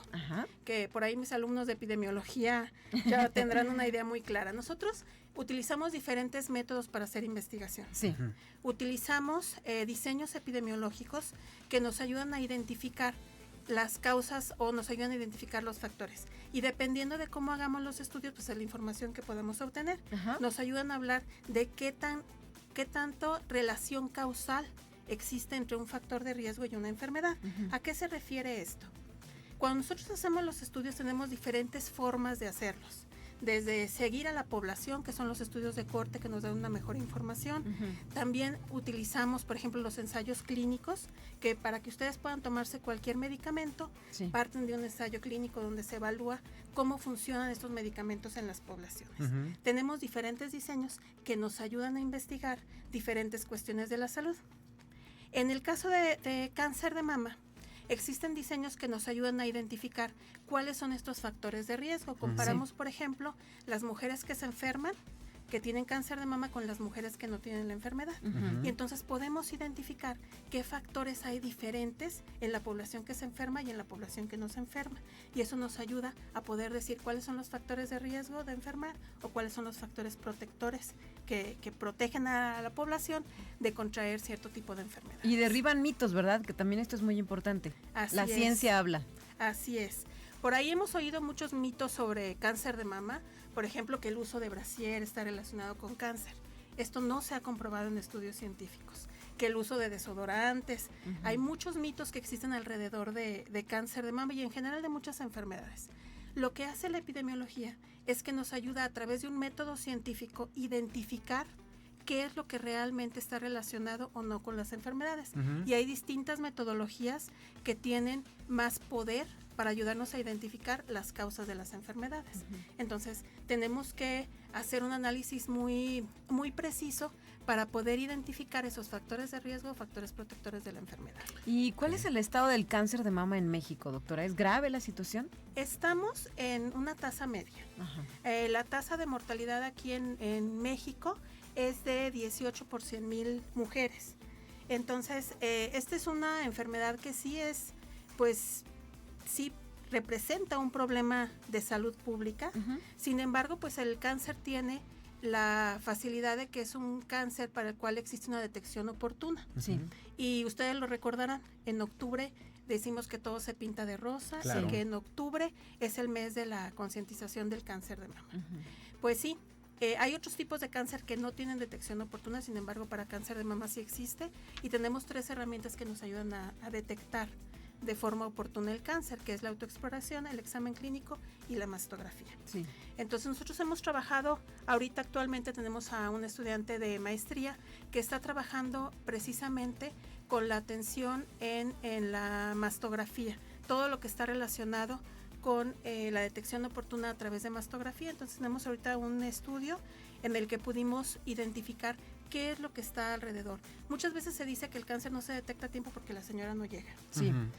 que por ahí mis alumnos de epidemiología ya tendrán una idea muy clara. Nosotros utilizamos diferentes métodos para hacer investigación. Sí. Utilizamos diseños epidemiológicos que nos ayudan a identificar las causas o nos ayudan a identificar los factores. Y dependiendo de cómo hagamos los estudios, pues es la información que podemos obtener. Nos ayudan a hablar de qué tanto relación causal existe entre un factor de riesgo y una enfermedad. ¿A qué se refiere esto? Cuando nosotros hacemos los estudios tenemos diferentes formas de hacerlos. Desde seguir a la población, que son los estudios de corte que nos dan una mejor información. También utilizamos, por ejemplo, los ensayos clínicos, que para que ustedes puedan tomarse cualquier medicamento, parten de un ensayo clínico donde se evalúa cómo funcionan estos medicamentos en las poblaciones. Tenemos diferentes diseños que nos ayudan a investigar diferentes cuestiones de la salud. En el caso de cáncer de mama, existen diseños que nos ayudan a identificar cuáles son estos factores de riesgo. Comparamos, por ejemplo, las mujeres que se enferman, que tienen cáncer de mama con las mujeres que no tienen la enfermedad. Y entonces podemos identificar qué factores hay diferentes en la población que se enferma y en la población que no se enferma. Y eso nos ayuda a poder decir cuáles son los factores de riesgo de enfermar o cuáles son los factores protectores que protegen a la población de contraer cierto tipo de enfermedad. Y derriban mitos, ¿verdad? Que también esto es muy importante. La ciencia habla. Así es. Por ahí hemos oído muchos mitos sobre cáncer de mama, por ejemplo, que el uso de brasier está relacionado con cáncer. Esto no se ha comprobado en estudios científicos. Que el uso de desodorantes, hay muchos mitos que existen alrededor de cáncer de mama y en general de muchas enfermedades. Lo que hace la epidemiología es que nos ayuda a través de un método científico identificar qué es lo que realmente está relacionado o no con las enfermedades. Y hay distintas metodologías que tienen más poder para ayudarnos a identificar las causas de las enfermedades. Entonces, tenemos que hacer un análisis muy, muy preciso para poder identificar esos factores de riesgo o factores protectores de la enfermedad. ¿Y cuál es el estado del cáncer de mama en México, doctora? ¿Es grave la situación? Estamos en una tasa media. La tasa de mortalidad aquí en México es de 18 por 100,000 mujeres. Entonces, esta es una enfermedad que sí es, pues, sí representa un problema de salud pública. Sin embargo, pues el cáncer tiene la facilidad de que es un cáncer para el cual existe una detección oportuna. Y ustedes lo recordarán, en octubre decimos que todo se pinta de rosa, y que en octubre es el mes de la concientización del cáncer de mama. Pues sí, hay otros tipos de cáncer que no tienen detección oportuna, sin embargo para cáncer de mama sí existe y tenemos 3 herramientas que nos ayudan a detectar de forma oportuna el cáncer, que es la autoexploración, el examen clínico y la mastografía. Entonces nosotros hemos trabajado, ahorita actualmente tenemos a un estudiante de maestría que está trabajando precisamente con la atención en la mastografía, todo lo que está relacionado con la detección oportuna a través de mastografía. Entonces tenemos ahorita un estudio en el que pudimos identificar qué es lo que está alrededor. Muchas veces se dice que el cáncer no se detecta a tiempo porque la señora no llega.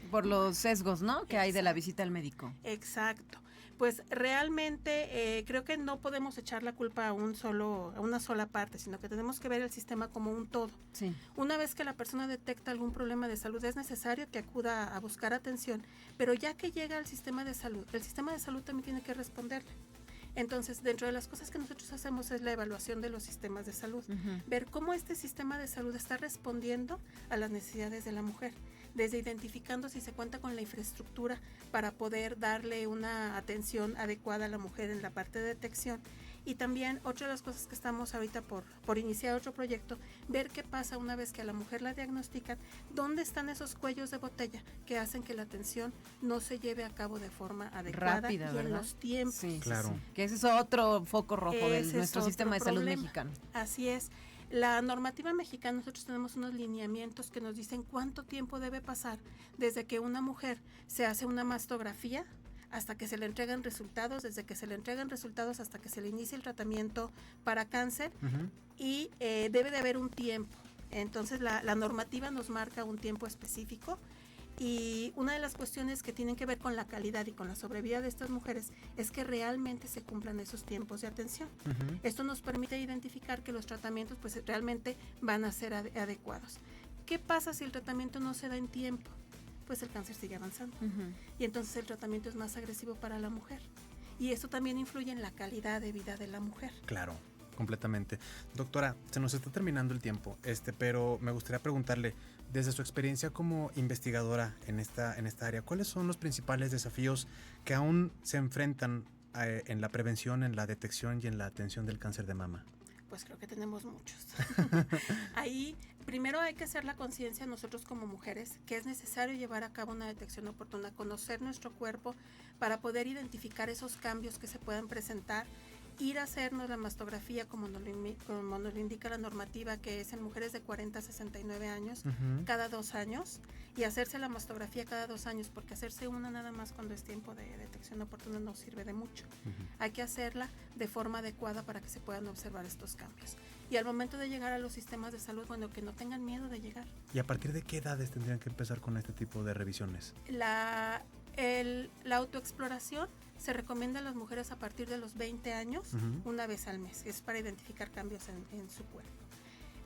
Por los sesgos, ¿no? Que hay de la visita al médico. Exacto. Pues realmente creo que no podemos echar la culpa a una sola parte, sino que tenemos que ver el sistema como un todo. Una vez que la persona detecta algún problema de salud, es necesario que acuda a buscar atención, pero ya que llega al sistema de salud, el sistema de salud también tiene que responderle. Entonces, dentro de las cosas que nosotros hacemos es la evaluación de los sistemas de salud, ver cómo este sistema de salud está respondiendo a las necesidades de la mujer, desde identificando si se cuenta con la infraestructura para poder darle una atención adecuada a la mujer en la parte de detección. Y también otra de las cosas que estamos ahorita por iniciar otro proyecto, ver qué pasa una vez que a la mujer la diagnostican, dónde están esos cuellos de botella que hacen que la atención no se lleve a cabo de forma adecuada. Rápida, y ¿verdad? en los tiempos. Que ese es otro foco rojo de nuestro sistema de salud mexicano. Así es. La normativa mexicana, nosotros tenemos unos lineamientos que nos dicen cuánto tiempo debe pasar desde que una mujer se hace una mastografía hasta que se le entregan resultados, desde que se le entregan resultados hasta que se le inicia el tratamiento para cáncer, y debe de haber un tiempo. Entonces la normativa nos marca un tiempo específico, y una de las cuestiones que tienen que ver con la calidad y con la sobrevida de estas mujeres es que realmente se cumplan esos tiempos de atención. Esto nos permite identificar que los tratamientos pues realmente van a ser adecuados. ¿Qué pasa si el tratamiento no se da en tiempo? Pues el cáncer sigue avanzando, y entonces el tratamiento es más agresivo para la mujer, y esto también influye en la calidad de vida de la mujer. Claro, completamente. Doctora, se nos está terminando el tiempo, pero me gustaría preguntarle, desde su experiencia como investigadora en esta área, ¿cuáles son los principales desafíos que aún se enfrentan en la prevención, en la detección y en la atención del cáncer de mama? Pues creo que tenemos muchos. Ahí primero hay que hacer la conciencia nosotros como mujeres que es necesario llevar a cabo una detección oportuna, conocer nuestro cuerpo para poder identificar esos cambios que se puedan presentar, ir a hacernos la mastografía como nos lo indica la normativa, que es en mujeres de 40 a 69 años, cada 2 años, y hacerse la mastografía cada 2 años, porque hacerse una nada más cuando es tiempo de detección oportuna no sirve de mucho. Hay que hacerla de forma adecuada para que se puedan observar estos cambios. Y al momento de llegar a los sistemas de salud, bueno, que no tengan miedo de llegar. ¿Y a partir de qué edades tendrían que empezar con este tipo de revisiones? La autoexploración se recomienda a las mujeres a partir de los 20 años, una vez al mes. Es para identificar cambios en su cuerpo.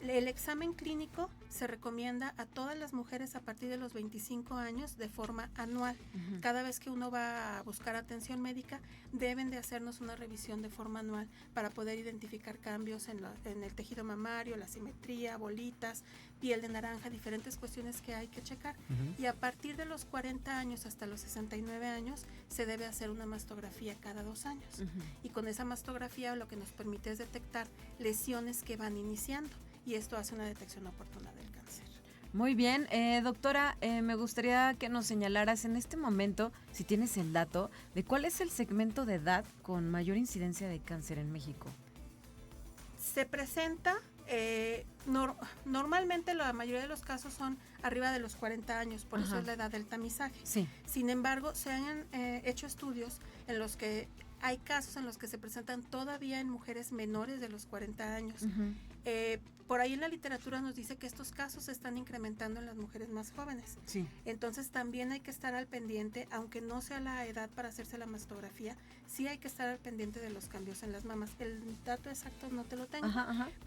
El examen clínico se recomienda a todas las mujeres a partir de los 25 años de forma anual. Cada vez que uno va a buscar atención médica, deben de hacernos una revisión de forma anual para poder identificar cambios en el tejido mamario, la simetría, bolitas, piel de naranja, diferentes cuestiones que hay que checar. Y a partir de los 40 años hasta los 69 años, se debe hacer una mastografía cada 2 años. Y con esa mastografía lo que nos permite es detectar lesiones que van iniciando. Y esto hace una detección oportuna del cáncer. Muy bien, doctora, me gustaría que nos señalaras en este momento, si tienes el dato, de cuál es el segmento de edad con mayor incidencia de cáncer en México. Se presenta, normalmente la mayoría de los casos son arriba de los 40 años, por eso es la edad del tamizaje. Sí. Sin embargo, se han hecho estudios en los que hay casos en los que se presentan todavía en mujeres menores de los 40 años. Por ahí en la literatura nos dice que estos casos se están incrementando en las mujeres más jóvenes. Sí. Entonces también hay que estar al pendiente, aunque no sea la edad para hacerse la mastografía, sí hay que estar al pendiente de los cambios en las mamas. El dato exacto no te lo tengo,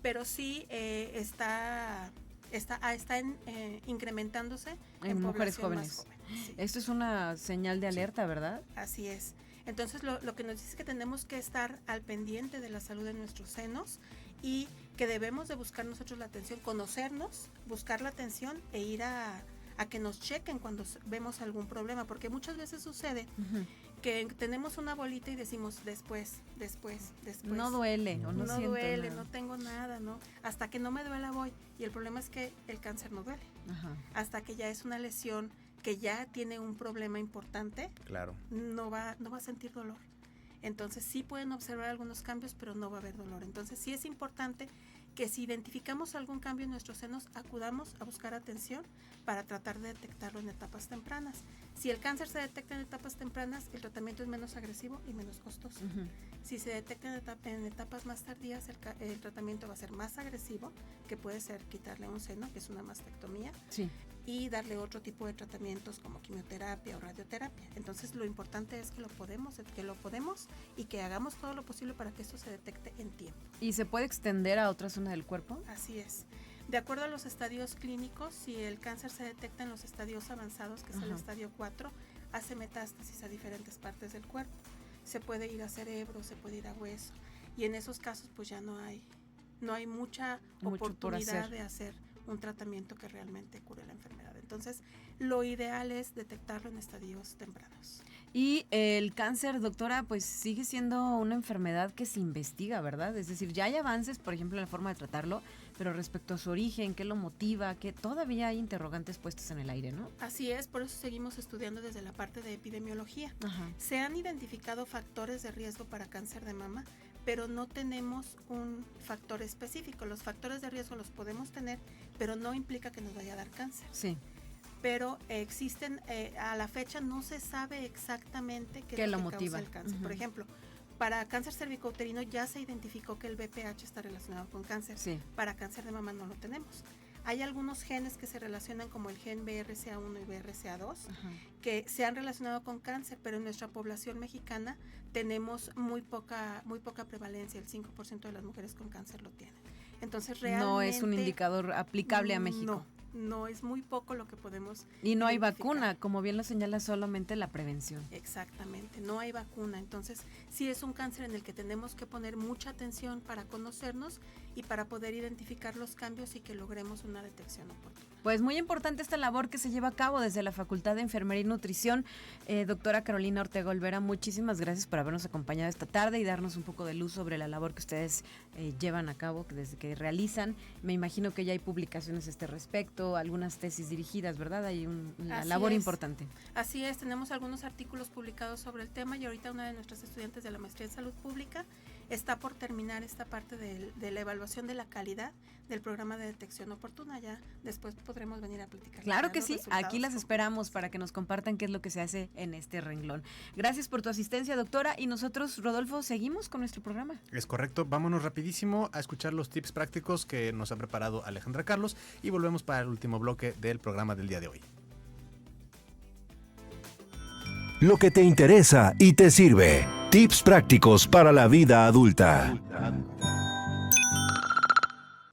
pero sí está incrementándose en mujeres jóvenes. Sí. Esto es una señal de alerta, ¿verdad? Así es. Entonces lo que nos dice es que tenemos que estar al pendiente de la salud de nuestros senos y que debemos de buscar nosotros la atención, conocernos, buscar la atención e ir a que nos chequen cuando vemos algún problema, porque muchas veces sucede que tenemos una bolita y decimos después. No duele, o no siento duele, nada. No tengo nada, ¿no? Hasta que no me duela voy. Y el problema es que el cáncer no duele. Hasta que ya es una lesión que ya tiene un problema importante, claro, no va a sentir dolor. Entonces sí pueden observar algunos cambios, pero no va a haber dolor. Entonces sí es importante que si identificamos algún cambio en nuestros senos, acudamos a buscar atención para tratar de detectarlo en etapas tempranas. Si el cáncer se detecta en etapas tempranas, el tratamiento es menos agresivo y menos costoso. Si se detecta en etapas más tardías, el tratamiento va a ser más agresivo, que puede ser quitarle un seno, que es una mastectomía, y darle otro tipo de tratamientos como quimioterapia o radioterapia. Entonces lo importante es que lo podemos y que hagamos todo lo posible para que esto se detecte en tiempo. ¿Y se puede extender a otra zona del cuerpo? Así es. De acuerdo a los estadios clínicos, si el cáncer se detecta en los estadios avanzados, que es el estadio 4, hace metástasis a diferentes partes del cuerpo. Se puede ir a cerebro, se puede ir a hueso, y en esos casos pues ya no hay mucha oportunidad de hacer un tratamiento que realmente cure la enfermedad. Entonces, lo ideal es detectarlo en estadios tempranos. Y el cáncer, doctora, pues sigue siendo una enfermedad que se investiga, ¿verdad? Es decir, ya hay avances, por ejemplo, en la forma de tratarlo, pero respecto a su origen, qué lo motiva, que todavía hay interrogantes puestos en el aire, ¿no? Así es, por eso seguimos estudiando desde la parte de epidemiología. Se han identificado factores de riesgo para cáncer de mama, pero no tenemos un factor específico. Los factores de riesgo los podemos tener, pero no implica que nos vaya a dar cáncer. Sí. Pero existen, a la fecha no se sabe exactamente qué es lo que motiva causa el cáncer. Por ejemplo, para cáncer cervicouterino ya se identificó que el BPH está relacionado con cáncer. Sí. Para cáncer de mama no lo tenemos. Hay algunos genes que se relacionan como el gen BRCA1 y BRCA2 que se han relacionado con cáncer, pero en nuestra población mexicana tenemos muy poca prevalencia, el 5% de las mujeres con cáncer lo tienen. Entonces realmente no es un indicador aplicable a México. No, es muy poco lo que podemos Y no hay vacuna, como bien lo señala, solamente la prevención. Exactamente, no hay vacuna. Entonces, sí es un cáncer en el que tenemos que poner mucha atención para conocernos y para poder identificar los cambios y que logremos una detección oportuna. Pues muy importante esta labor que se lleva a cabo desde la Facultad de Enfermería y Nutrición. Doctora Carolina Ortega Olvera, muchísimas gracias por habernos acompañado esta tarde y darnos un poco de luz sobre la labor que ustedes llevan a cabo, desde que realizan. Me imagino que ya hay publicaciones a este respecto, algunas tesis dirigidas, ¿verdad? Hay una labor importante. Así es, tenemos algunos artículos publicados sobre el tema y ahorita una de nuestras estudiantes de la maestría en salud pública está por terminar esta parte de la evaluación de la calidad del programa de detección oportuna. Ya después podremos venir a platicar. Claro que sí, aquí las esperamos para que nos compartan qué es lo que se hace en este renglón. Gracias por tu asistencia, doctora, y nosotros, Rodolfo, seguimos con nuestro programa. Es correcto, vámonos rapidísimo a escuchar los tips prácticos que nos ha preparado Alejandra Carlos y volvemos para el último bloque del programa del día de hoy. Lo que te interesa y te sirve. Tips prácticos para la vida adulta.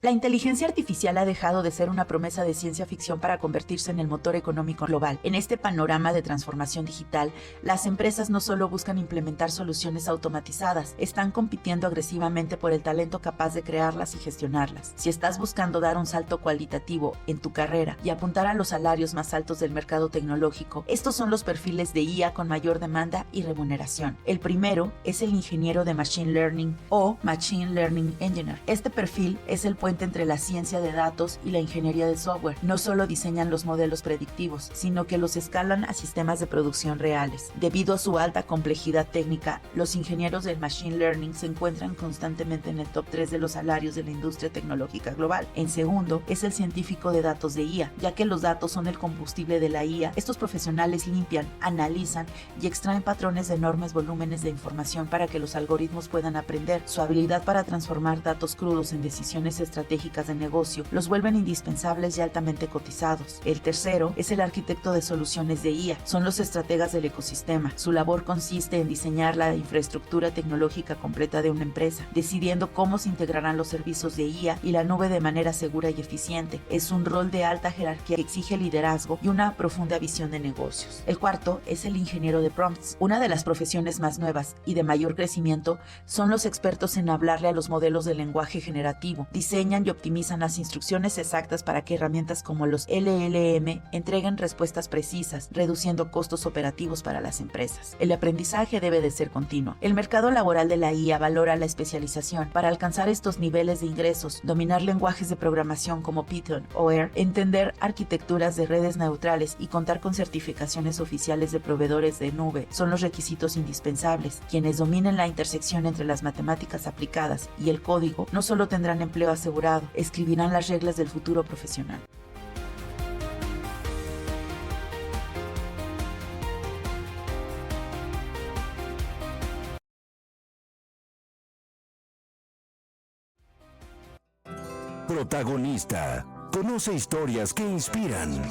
La inteligencia artificial ha dejado de ser una promesa de ciencia ficción para convertirse en el motor económico global. En este panorama de transformación digital, las empresas no solo buscan implementar soluciones automatizadas, están compitiendo agresivamente por el talento capaz de crearlas y gestionarlas. Si estás buscando dar un salto cualitativo en tu carrera y apuntar a los salarios más altos del mercado tecnológico, estos son los perfiles de IA con mayor demanda y remuneración. El primero es el ingeniero de Machine Learning o Machine Learning Engineer. Este perfil es el puente entre la ciencia de datos y la ingeniería de software. No solo diseñan los modelos predictivos, sino que los escalan a sistemas de producción reales. Debido a su alta complejidad técnica, los ingenieros del Machine Learning se encuentran constantemente en el top 3 de los salarios de la industria tecnológica global. En segundo, es el científico de datos de IA. Ya que los datos son el combustible de la IA, estos profesionales limpian, analizan y extraen patrones de enormes volúmenes de información para que los algoritmos puedan aprender. Su habilidad para transformar datos crudos en decisiones estratégicas de negocio los vuelven indispensables y altamente cotizados. El tercero es el arquitecto de soluciones de IA. Son los estrategas del ecosistema. Su labor consiste en diseñar la infraestructura tecnológica completa de una empresa, decidiendo cómo se integrarán los servicios de IA y la nube de manera segura y eficiente. Es un rol de alta jerarquía que exige liderazgo y una profunda visión de negocios. El cuarto es el ingeniero de prompts. Una de las profesiones más nuevas y de mayor crecimiento son los expertos en hablarle a los modelos de lenguaje generativo. Diseñan y optimizan las instrucciones exactas para que herramientas como los LLM entreguen respuestas precisas, reduciendo costos operativos para las empresas. El aprendizaje debe de ser continuo. El mercado laboral de la IA valora la especialización para alcanzar estos niveles de ingresos, dominar lenguajes de programación como Python o R, entender arquitecturas de redes neutrales y contar con certificaciones oficiales de proveedores de nube son los requisitos indispensables. Quienes dominen la intersección entre las matemáticas aplicadas y el código no solo tendrán empleo asegurado, escribirán las reglas del futuro profesional. Protagonista. Conoce historias que inspiran.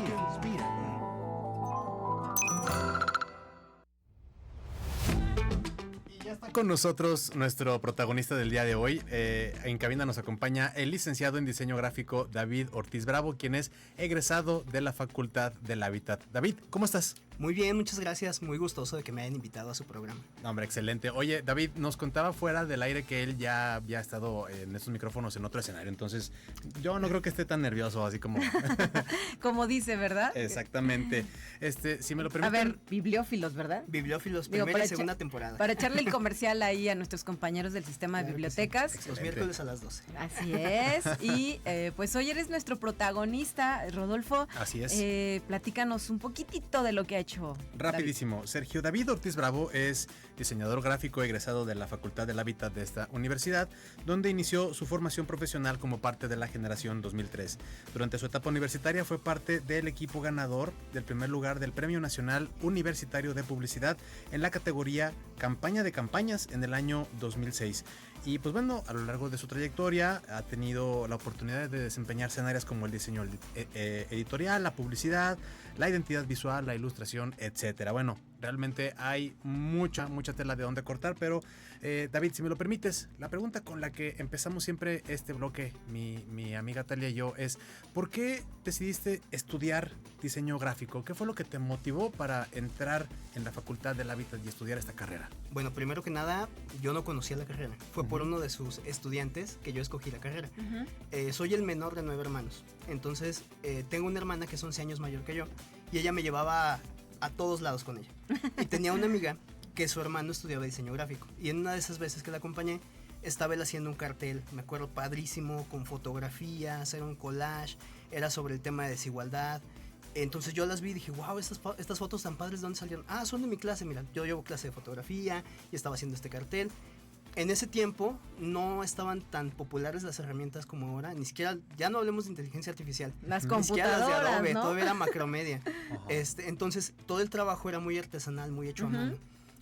Con nosotros nuestro protagonista del día de hoy. En cabina nos acompaña el licenciado en diseño gráfico David Ortiz Bravo, quien es egresado de la Facultad del Hábitat. David, ¿cómo estás? Muy bien, muchas gracias. Muy gustoso de que me hayan invitado a su programa. Hombre, excelente. Oye, David, nos contaba fuera del aire que él ya había estado en estos micrófonos en otro escenario. Entonces, yo no creo que esté tan nervioso, así como... Como dice, ¿verdad? Exactamente. Si me lo permiten... A ver, bibliófilos, ¿verdad? Bibliófilos, primera y segunda temporada. Para echarle el comercial especial ahí a nuestros compañeros del sistema de bibliotecas. Sí. Los miércoles a las 12. Así es. Y pues hoy eres nuestro protagonista, Rodolfo. Así es. Platícanos un poquitito de lo que ha hecho. Rapidísimo. David. Sergio David Ortiz Bravo es diseñador gráfico egresado de la Facultad del Hábitat de esta universidad, donde inició su formación profesional como parte de la generación 2003. Durante su etapa universitaria fue parte del equipo ganador del primer lugar del Premio Nacional Universitario de Publicidad en la categoría Campaña de Campañas en el año 2006. Y pues bueno, a lo largo de su trayectoria ha tenido la oportunidad de desempeñarse en áreas como el diseño editorial, la publicidad, la identidad visual, la ilustración, etcétera. Bueno, realmente hay mucha tela de donde cortar, pero David, si me lo permites, la pregunta con la que empezamos siempre este bloque, mi amiga Talia y yo, es ¿por qué decidiste estudiar diseño gráfico? ¿Qué fue lo que te motivó para entrar en la Facultad del Hábitat y estudiar esta carrera? Bueno, primero que nada, yo no conocía la carrera. Fue por uno de sus estudiantes que yo escogí la carrera. Soy el menor de 9 hermanos. Entonces, tengo una hermana que es 11 años mayor que yo. Y ella me llevaba a todos lados con ella. Y tenía una amiga que su hermano estudiaba diseño gráfico. Y en una de esas veces que la acompañé, estaba él haciendo un cartel, me acuerdo, padrísimo, con fotografías, era un collage, era sobre el tema de desigualdad. Entonces yo las vi y dije, wow, estas fotos tan padres, ¿de dónde salieron? Ah, son de mi clase, mira, yo llevo clase de fotografía y estaba haciendo este cartel. En ese tiempo no estaban tan populares las herramientas como ahora, ni siquiera, ya no hablemos de inteligencia artificial. Las ni computadoras, siquiera las de Adobe, ¿no? todavía era Macromedia. Entonces todo el trabajo era muy artesanal, muy hecho a mano.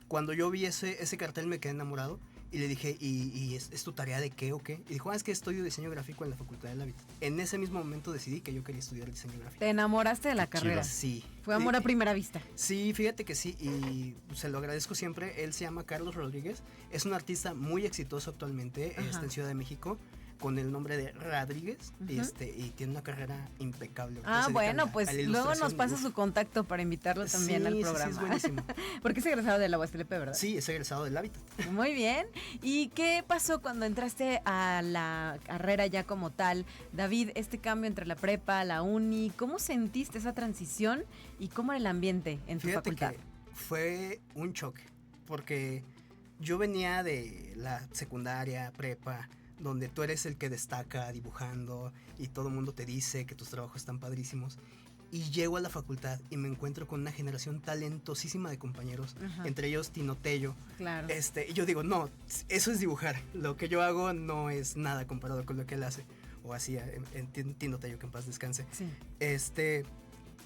Cuando yo vi ese cartel me quedé enamorado y le dije, ¿y es tu tarea de qué o qué? Y dijo, es que estudio diseño gráfico en la Facultad del Hábitat. En ese mismo momento decidí que yo quería estudiar diseño gráfico. ¿Te enamoraste de la carrera? Sí. Fue amor a primera vista. Sí, fíjate que sí, y se lo agradezco siempre. Él se llama Carlos Rodríguez, es un artista muy exitoso actualmente, está en Ciudad de México, con el nombre de Rodríguez, y tiene una carrera impecable. Bueno, pues luego nos pasa su contacto para invitarlo también al programa. Sí, es buenísimo. Porque es egresado de la UASLP, ¿verdad? Sí, es egresado del Hábitat. Muy bien. ¿Y qué pasó cuando entraste a la carrera ya como tal? David, este cambio entre la prepa, la uni, ¿cómo sentiste esa transición y cómo era el ambiente en tu facultad? Que fue un choque, porque yo venía de la secundaria, prepa, donde tú eres el que destaca dibujando y todo el mundo te dice que tus trabajos están padrísimos. Y llego a la facultad y me encuentro con una generación talentosísima de compañeros, entre ellos Tino Tello. Claro. Y yo digo, no, eso es dibujar. Lo que yo hago no es nada comparado con lo que él hace. O hacía en Tino Tello, que en paz descanse. Sí.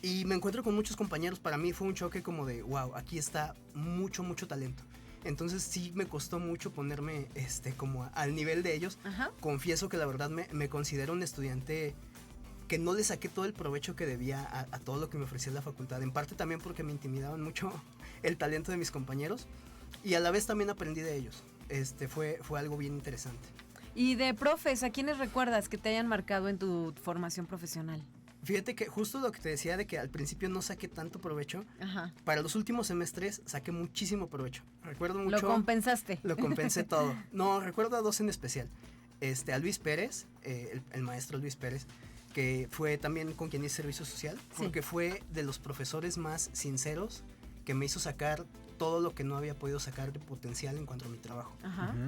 Y me encuentro con muchos compañeros. Para mí fue un choque como de, wow, aquí está mucho talento. Entonces sí me costó mucho ponerme como al nivel de ellos. Confieso que la verdad me considero un estudiante que no le saqué todo el provecho que debía a todo lo que me ofrecía la facultad. En parte también porque me intimidaban mucho el talento de mis compañeros y a la vez también aprendí de ellos. Fue algo bien interesante. Y de profes, ¿a quiénes recuerdas que te hayan marcado en tu formación profesional? Fíjate que justo lo que te decía de que al principio no saqué tanto provecho, para los últimos semestres saqué muchísimo provecho. Recuerdo mucho. ¿Lo compensaste? Lo compensé todo. No, recuerdo a dos en especial. A Luis Pérez, el maestro Luis Pérez, que fue también con quien hice servicio social, porque fue de los profesores más sinceros que me hizo sacar todo lo que no había podido sacar de potencial en cuanto a mi trabajo.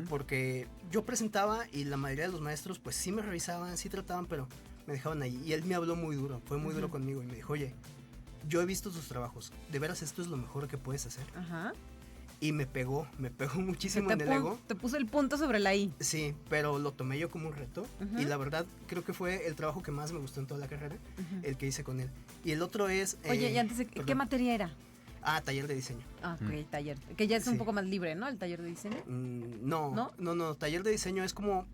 Porque yo presentaba y la mayoría de los maestros pues sí me revisaban, sí trataban, pero me dejaban ahí. Y él me habló muy duro, fue muy duro conmigo y me dijo, oye, yo he visto tus trabajos, ¿de veras esto es lo mejor que puedes hacer? Y me pegó muchísimo en el ego. Te puso el punto sobre la I. Sí, pero lo tomé yo como un reto. Y la verdad, creo que fue el trabajo que más me gustó en toda la carrera, el que hice con él. Y el otro es... Oye, y antes, ¿qué materia era? Taller de diseño. Ok, taller. Que ya es un poco más libre, ¿no? El taller de diseño. No, taller de diseño es como...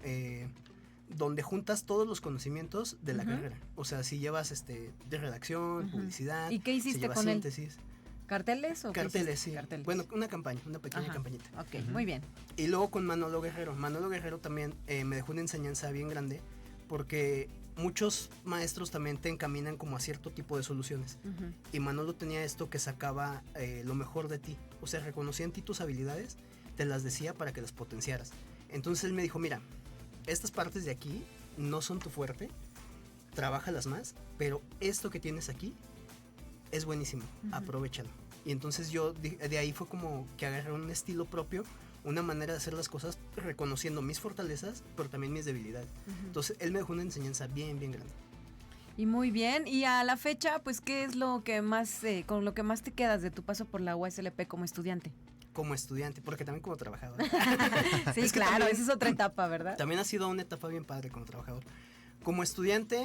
donde juntas todos los conocimientos de la carrera. O sea, si llevas de redacción, publicidad... ¿Y qué hiciste con síntesis. ¿Carteles o carteles, sí. Carteles. Bueno, una campaña, una pequeña campañita. Ok, muy bien. Y luego con Manolo Guerrero. Manolo Guerrero también me dejó una enseñanza bien grande porque muchos maestros también te encaminan como a cierto tipo de soluciones. Y Manolo tenía esto que sacaba lo mejor de ti. O sea, reconocía en ti tus habilidades, te las decía para que las potenciaras. Entonces él me dijo, mira, estas partes de aquí no son tu fuerte, trabájalas más, pero esto que tienes aquí es buenísimo, aprovéchalo. Y entonces yo de ahí fue como que agarré un estilo propio, una manera de hacer las cosas reconociendo mis fortalezas, pero también mis debilidades. Entonces, él me dejó una enseñanza bien, bien grande. Y muy bien, y a la fecha, pues, ¿qué es lo que más, con lo que más te quedas de tu paso por la UASLP como estudiante? Como estudiante, porque también como trabajador. Sí, es claro, esa es otra etapa, ¿verdad? También ha sido una etapa bien padre como trabajador. Como estudiante,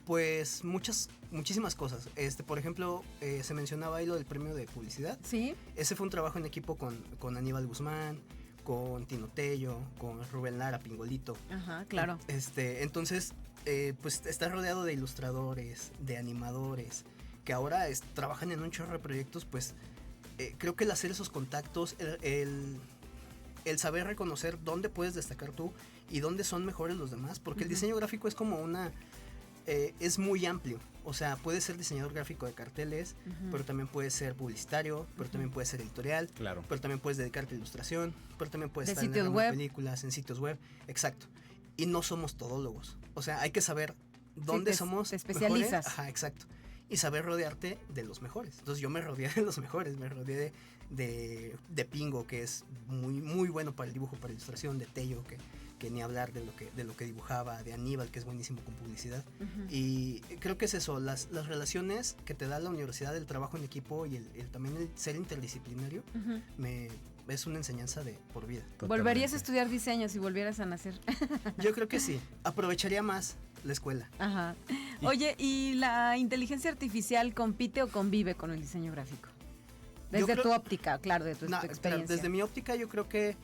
pues muchísimas cosas. Por ejemplo, se mencionaba ahí lo del premio de publicidad. Sí. Ese fue un trabajo en equipo con Aníbal Guzmán, con Tino Tello, con Rubén Lara, Pingolito. Ajá, claro. Entonces, pues está rodeado de ilustradores, de animadores, que ahora trabajan en un chorro de proyectos, pues creo que el hacer esos contactos, el saber reconocer dónde puedes destacar tú y dónde son mejores los demás, porque el diseño gráfico es como es muy amplio. O sea, puedes ser diseñador gráfico de carteles, pero también puedes ser publicitario, pero también puedes ser editorial, pero también puedes dedicarte a ilustración, pero también puedes estar en películas, en sitios web. Exacto. Y no somos todólogos. O sea, hay que saber dónde somos te especializas. Mejores. Ajá, exacto. Y saber rodearte de los mejores. Entonces yo me rodeé de los mejores, me rodeé de Pingo, que es muy, muy bueno para el dibujo, para ilustración, de Tello, que ni hablar de lo que dibujaba, de Aníbal, que es buenísimo con publicidad. Y creo que es eso, las relaciones que te da la universidad, el trabajo en equipo y también el ser interdisciplinario, es una enseñanza de por vida. Totalmente. ¿Volverías a estudiar diseño si volvieras a nacer? Yo creo que sí, aprovecharía más la escuela. Ajá. Oye, ¿y la inteligencia artificial compite o convive con el diseño gráfico? Desde tu óptica, claro, de tu experiencia. Desde mi óptica yo creo que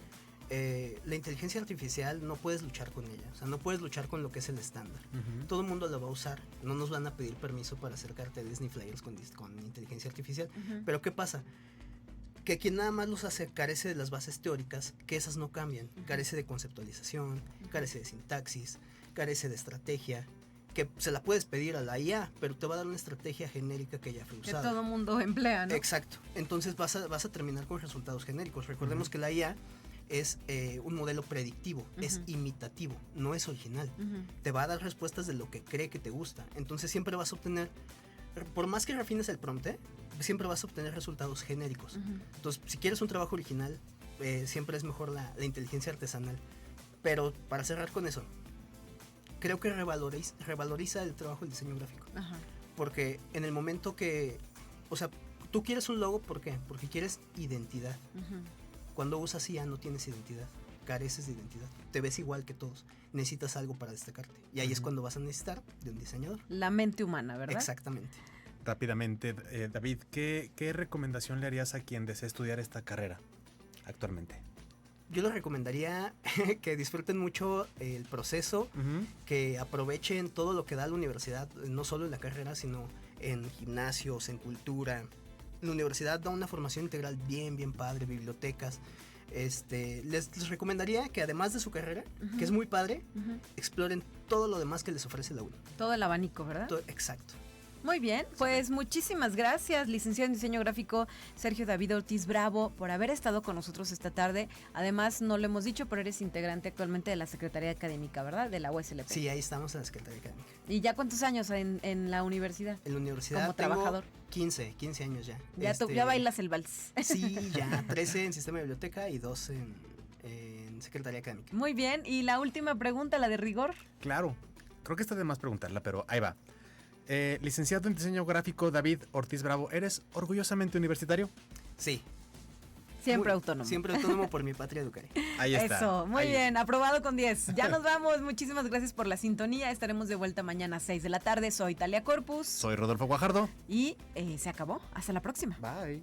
la inteligencia artificial no puedes luchar con ella, o sea, no puedes luchar con lo que es el estándar. Todo el mundo lo va a usar, no nos van a pedir permiso para hacer carteles ni flyers con inteligencia artificial, pero ¿qué pasa? Que quien nada más los hace carece de las bases teóricas, que esas no cambian, carece de conceptualización, carece de sintaxis, carece de estrategia, que se la puedes pedir a la IA, pero te va a dar una estrategia genérica que ya fue usada. Que todo mundo emplea, ¿no? Exacto, entonces vas a terminar con resultados genéricos. Recordemos que la IA es un modelo predictivo, es imitativo, no es original. Te va a dar respuestas de lo que cree que te gusta. Entonces siempre vas a obtener, por más que refines el prompt, siempre vas a obtener resultados genéricos. Entonces, si quieres un trabajo original, siempre es mejor la inteligencia artesanal. Pero para cerrar con eso, creo que revaloriza el trabajo del diseño gráfico. Porque en el momento que, o sea, tú quieres un logo, ¿por qué? Porque quieres identidad. Cuando usas IA no tienes identidad, careces de identidad, te ves igual que todos, necesitas algo para destacarte. Y ahí es cuando vas a necesitar de un diseñador. La mente humana, ¿verdad? Exactamente. Rápidamente, David, ¿qué recomendación le harías a quien desea estudiar esta carrera actualmente? Yo les recomendaría que disfruten mucho el proceso, que aprovechen todo lo que da la universidad, no solo en la carrera, sino en gimnasios, en cultura. La universidad da una formación integral bien, bien padre, bibliotecas. Les recomendaría que además de su carrera, que es muy padre, exploren todo lo demás que les ofrece la UNI. Todo el abanico, ¿verdad? Exacto. Muy bien, pues muchísimas gracias, licenciado en diseño gráfico Sergio David Ortiz Bravo, por haber estado con nosotros esta tarde. Además, no lo hemos dicho, pero eres integrante actualmente de la Secretaría Académica, ¿verdad? De la UASLP. Sí, ahí estamos en la Secretaría Académica. ¿Y ya cuántos años en la universidad? En la universidad como trabajador. 15 años ya. Ya bailas el vals. Sí, ya 13 en sistema de biblioteca y 2 en Secretaría Académica. Muy bien, y la última pregunta, la de rigor. Claro, creo que está de más preguntarla, pero ahí va. Licenciado en diseño gráfico David Ortiz Bravo, ¿eres orgullosamente universitario? Sí. Siempre autónomo. Siempre autónomo por mi patria educaré. Ahí está. Eso, muy bien, aprobado con 10. Ya nos vamos, muchísimas gracias por la sintonía. Estaremos de vuelta mañana a 6 de la tarde. Soy Talia Corpus. Soy Rodolfo Guajardo. Y se acabó. Hasta la próxima. Bye.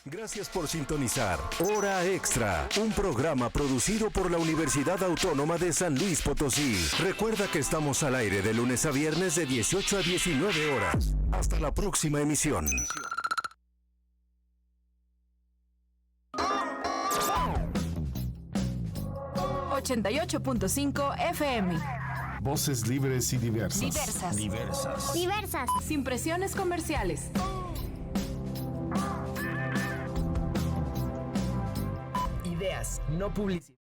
Gracias por sintonizar Hora Extra, un programa producido por la Universidad Autónoma de San Luis Potosí. Recuerda que estamos al aire de lunes a viernes de 18 a 19 horas. Hasta la próxima emisión. ...88.5 FM. Voces libres y Diversas. Sin presiones comerciales. Ideas, no publicidad.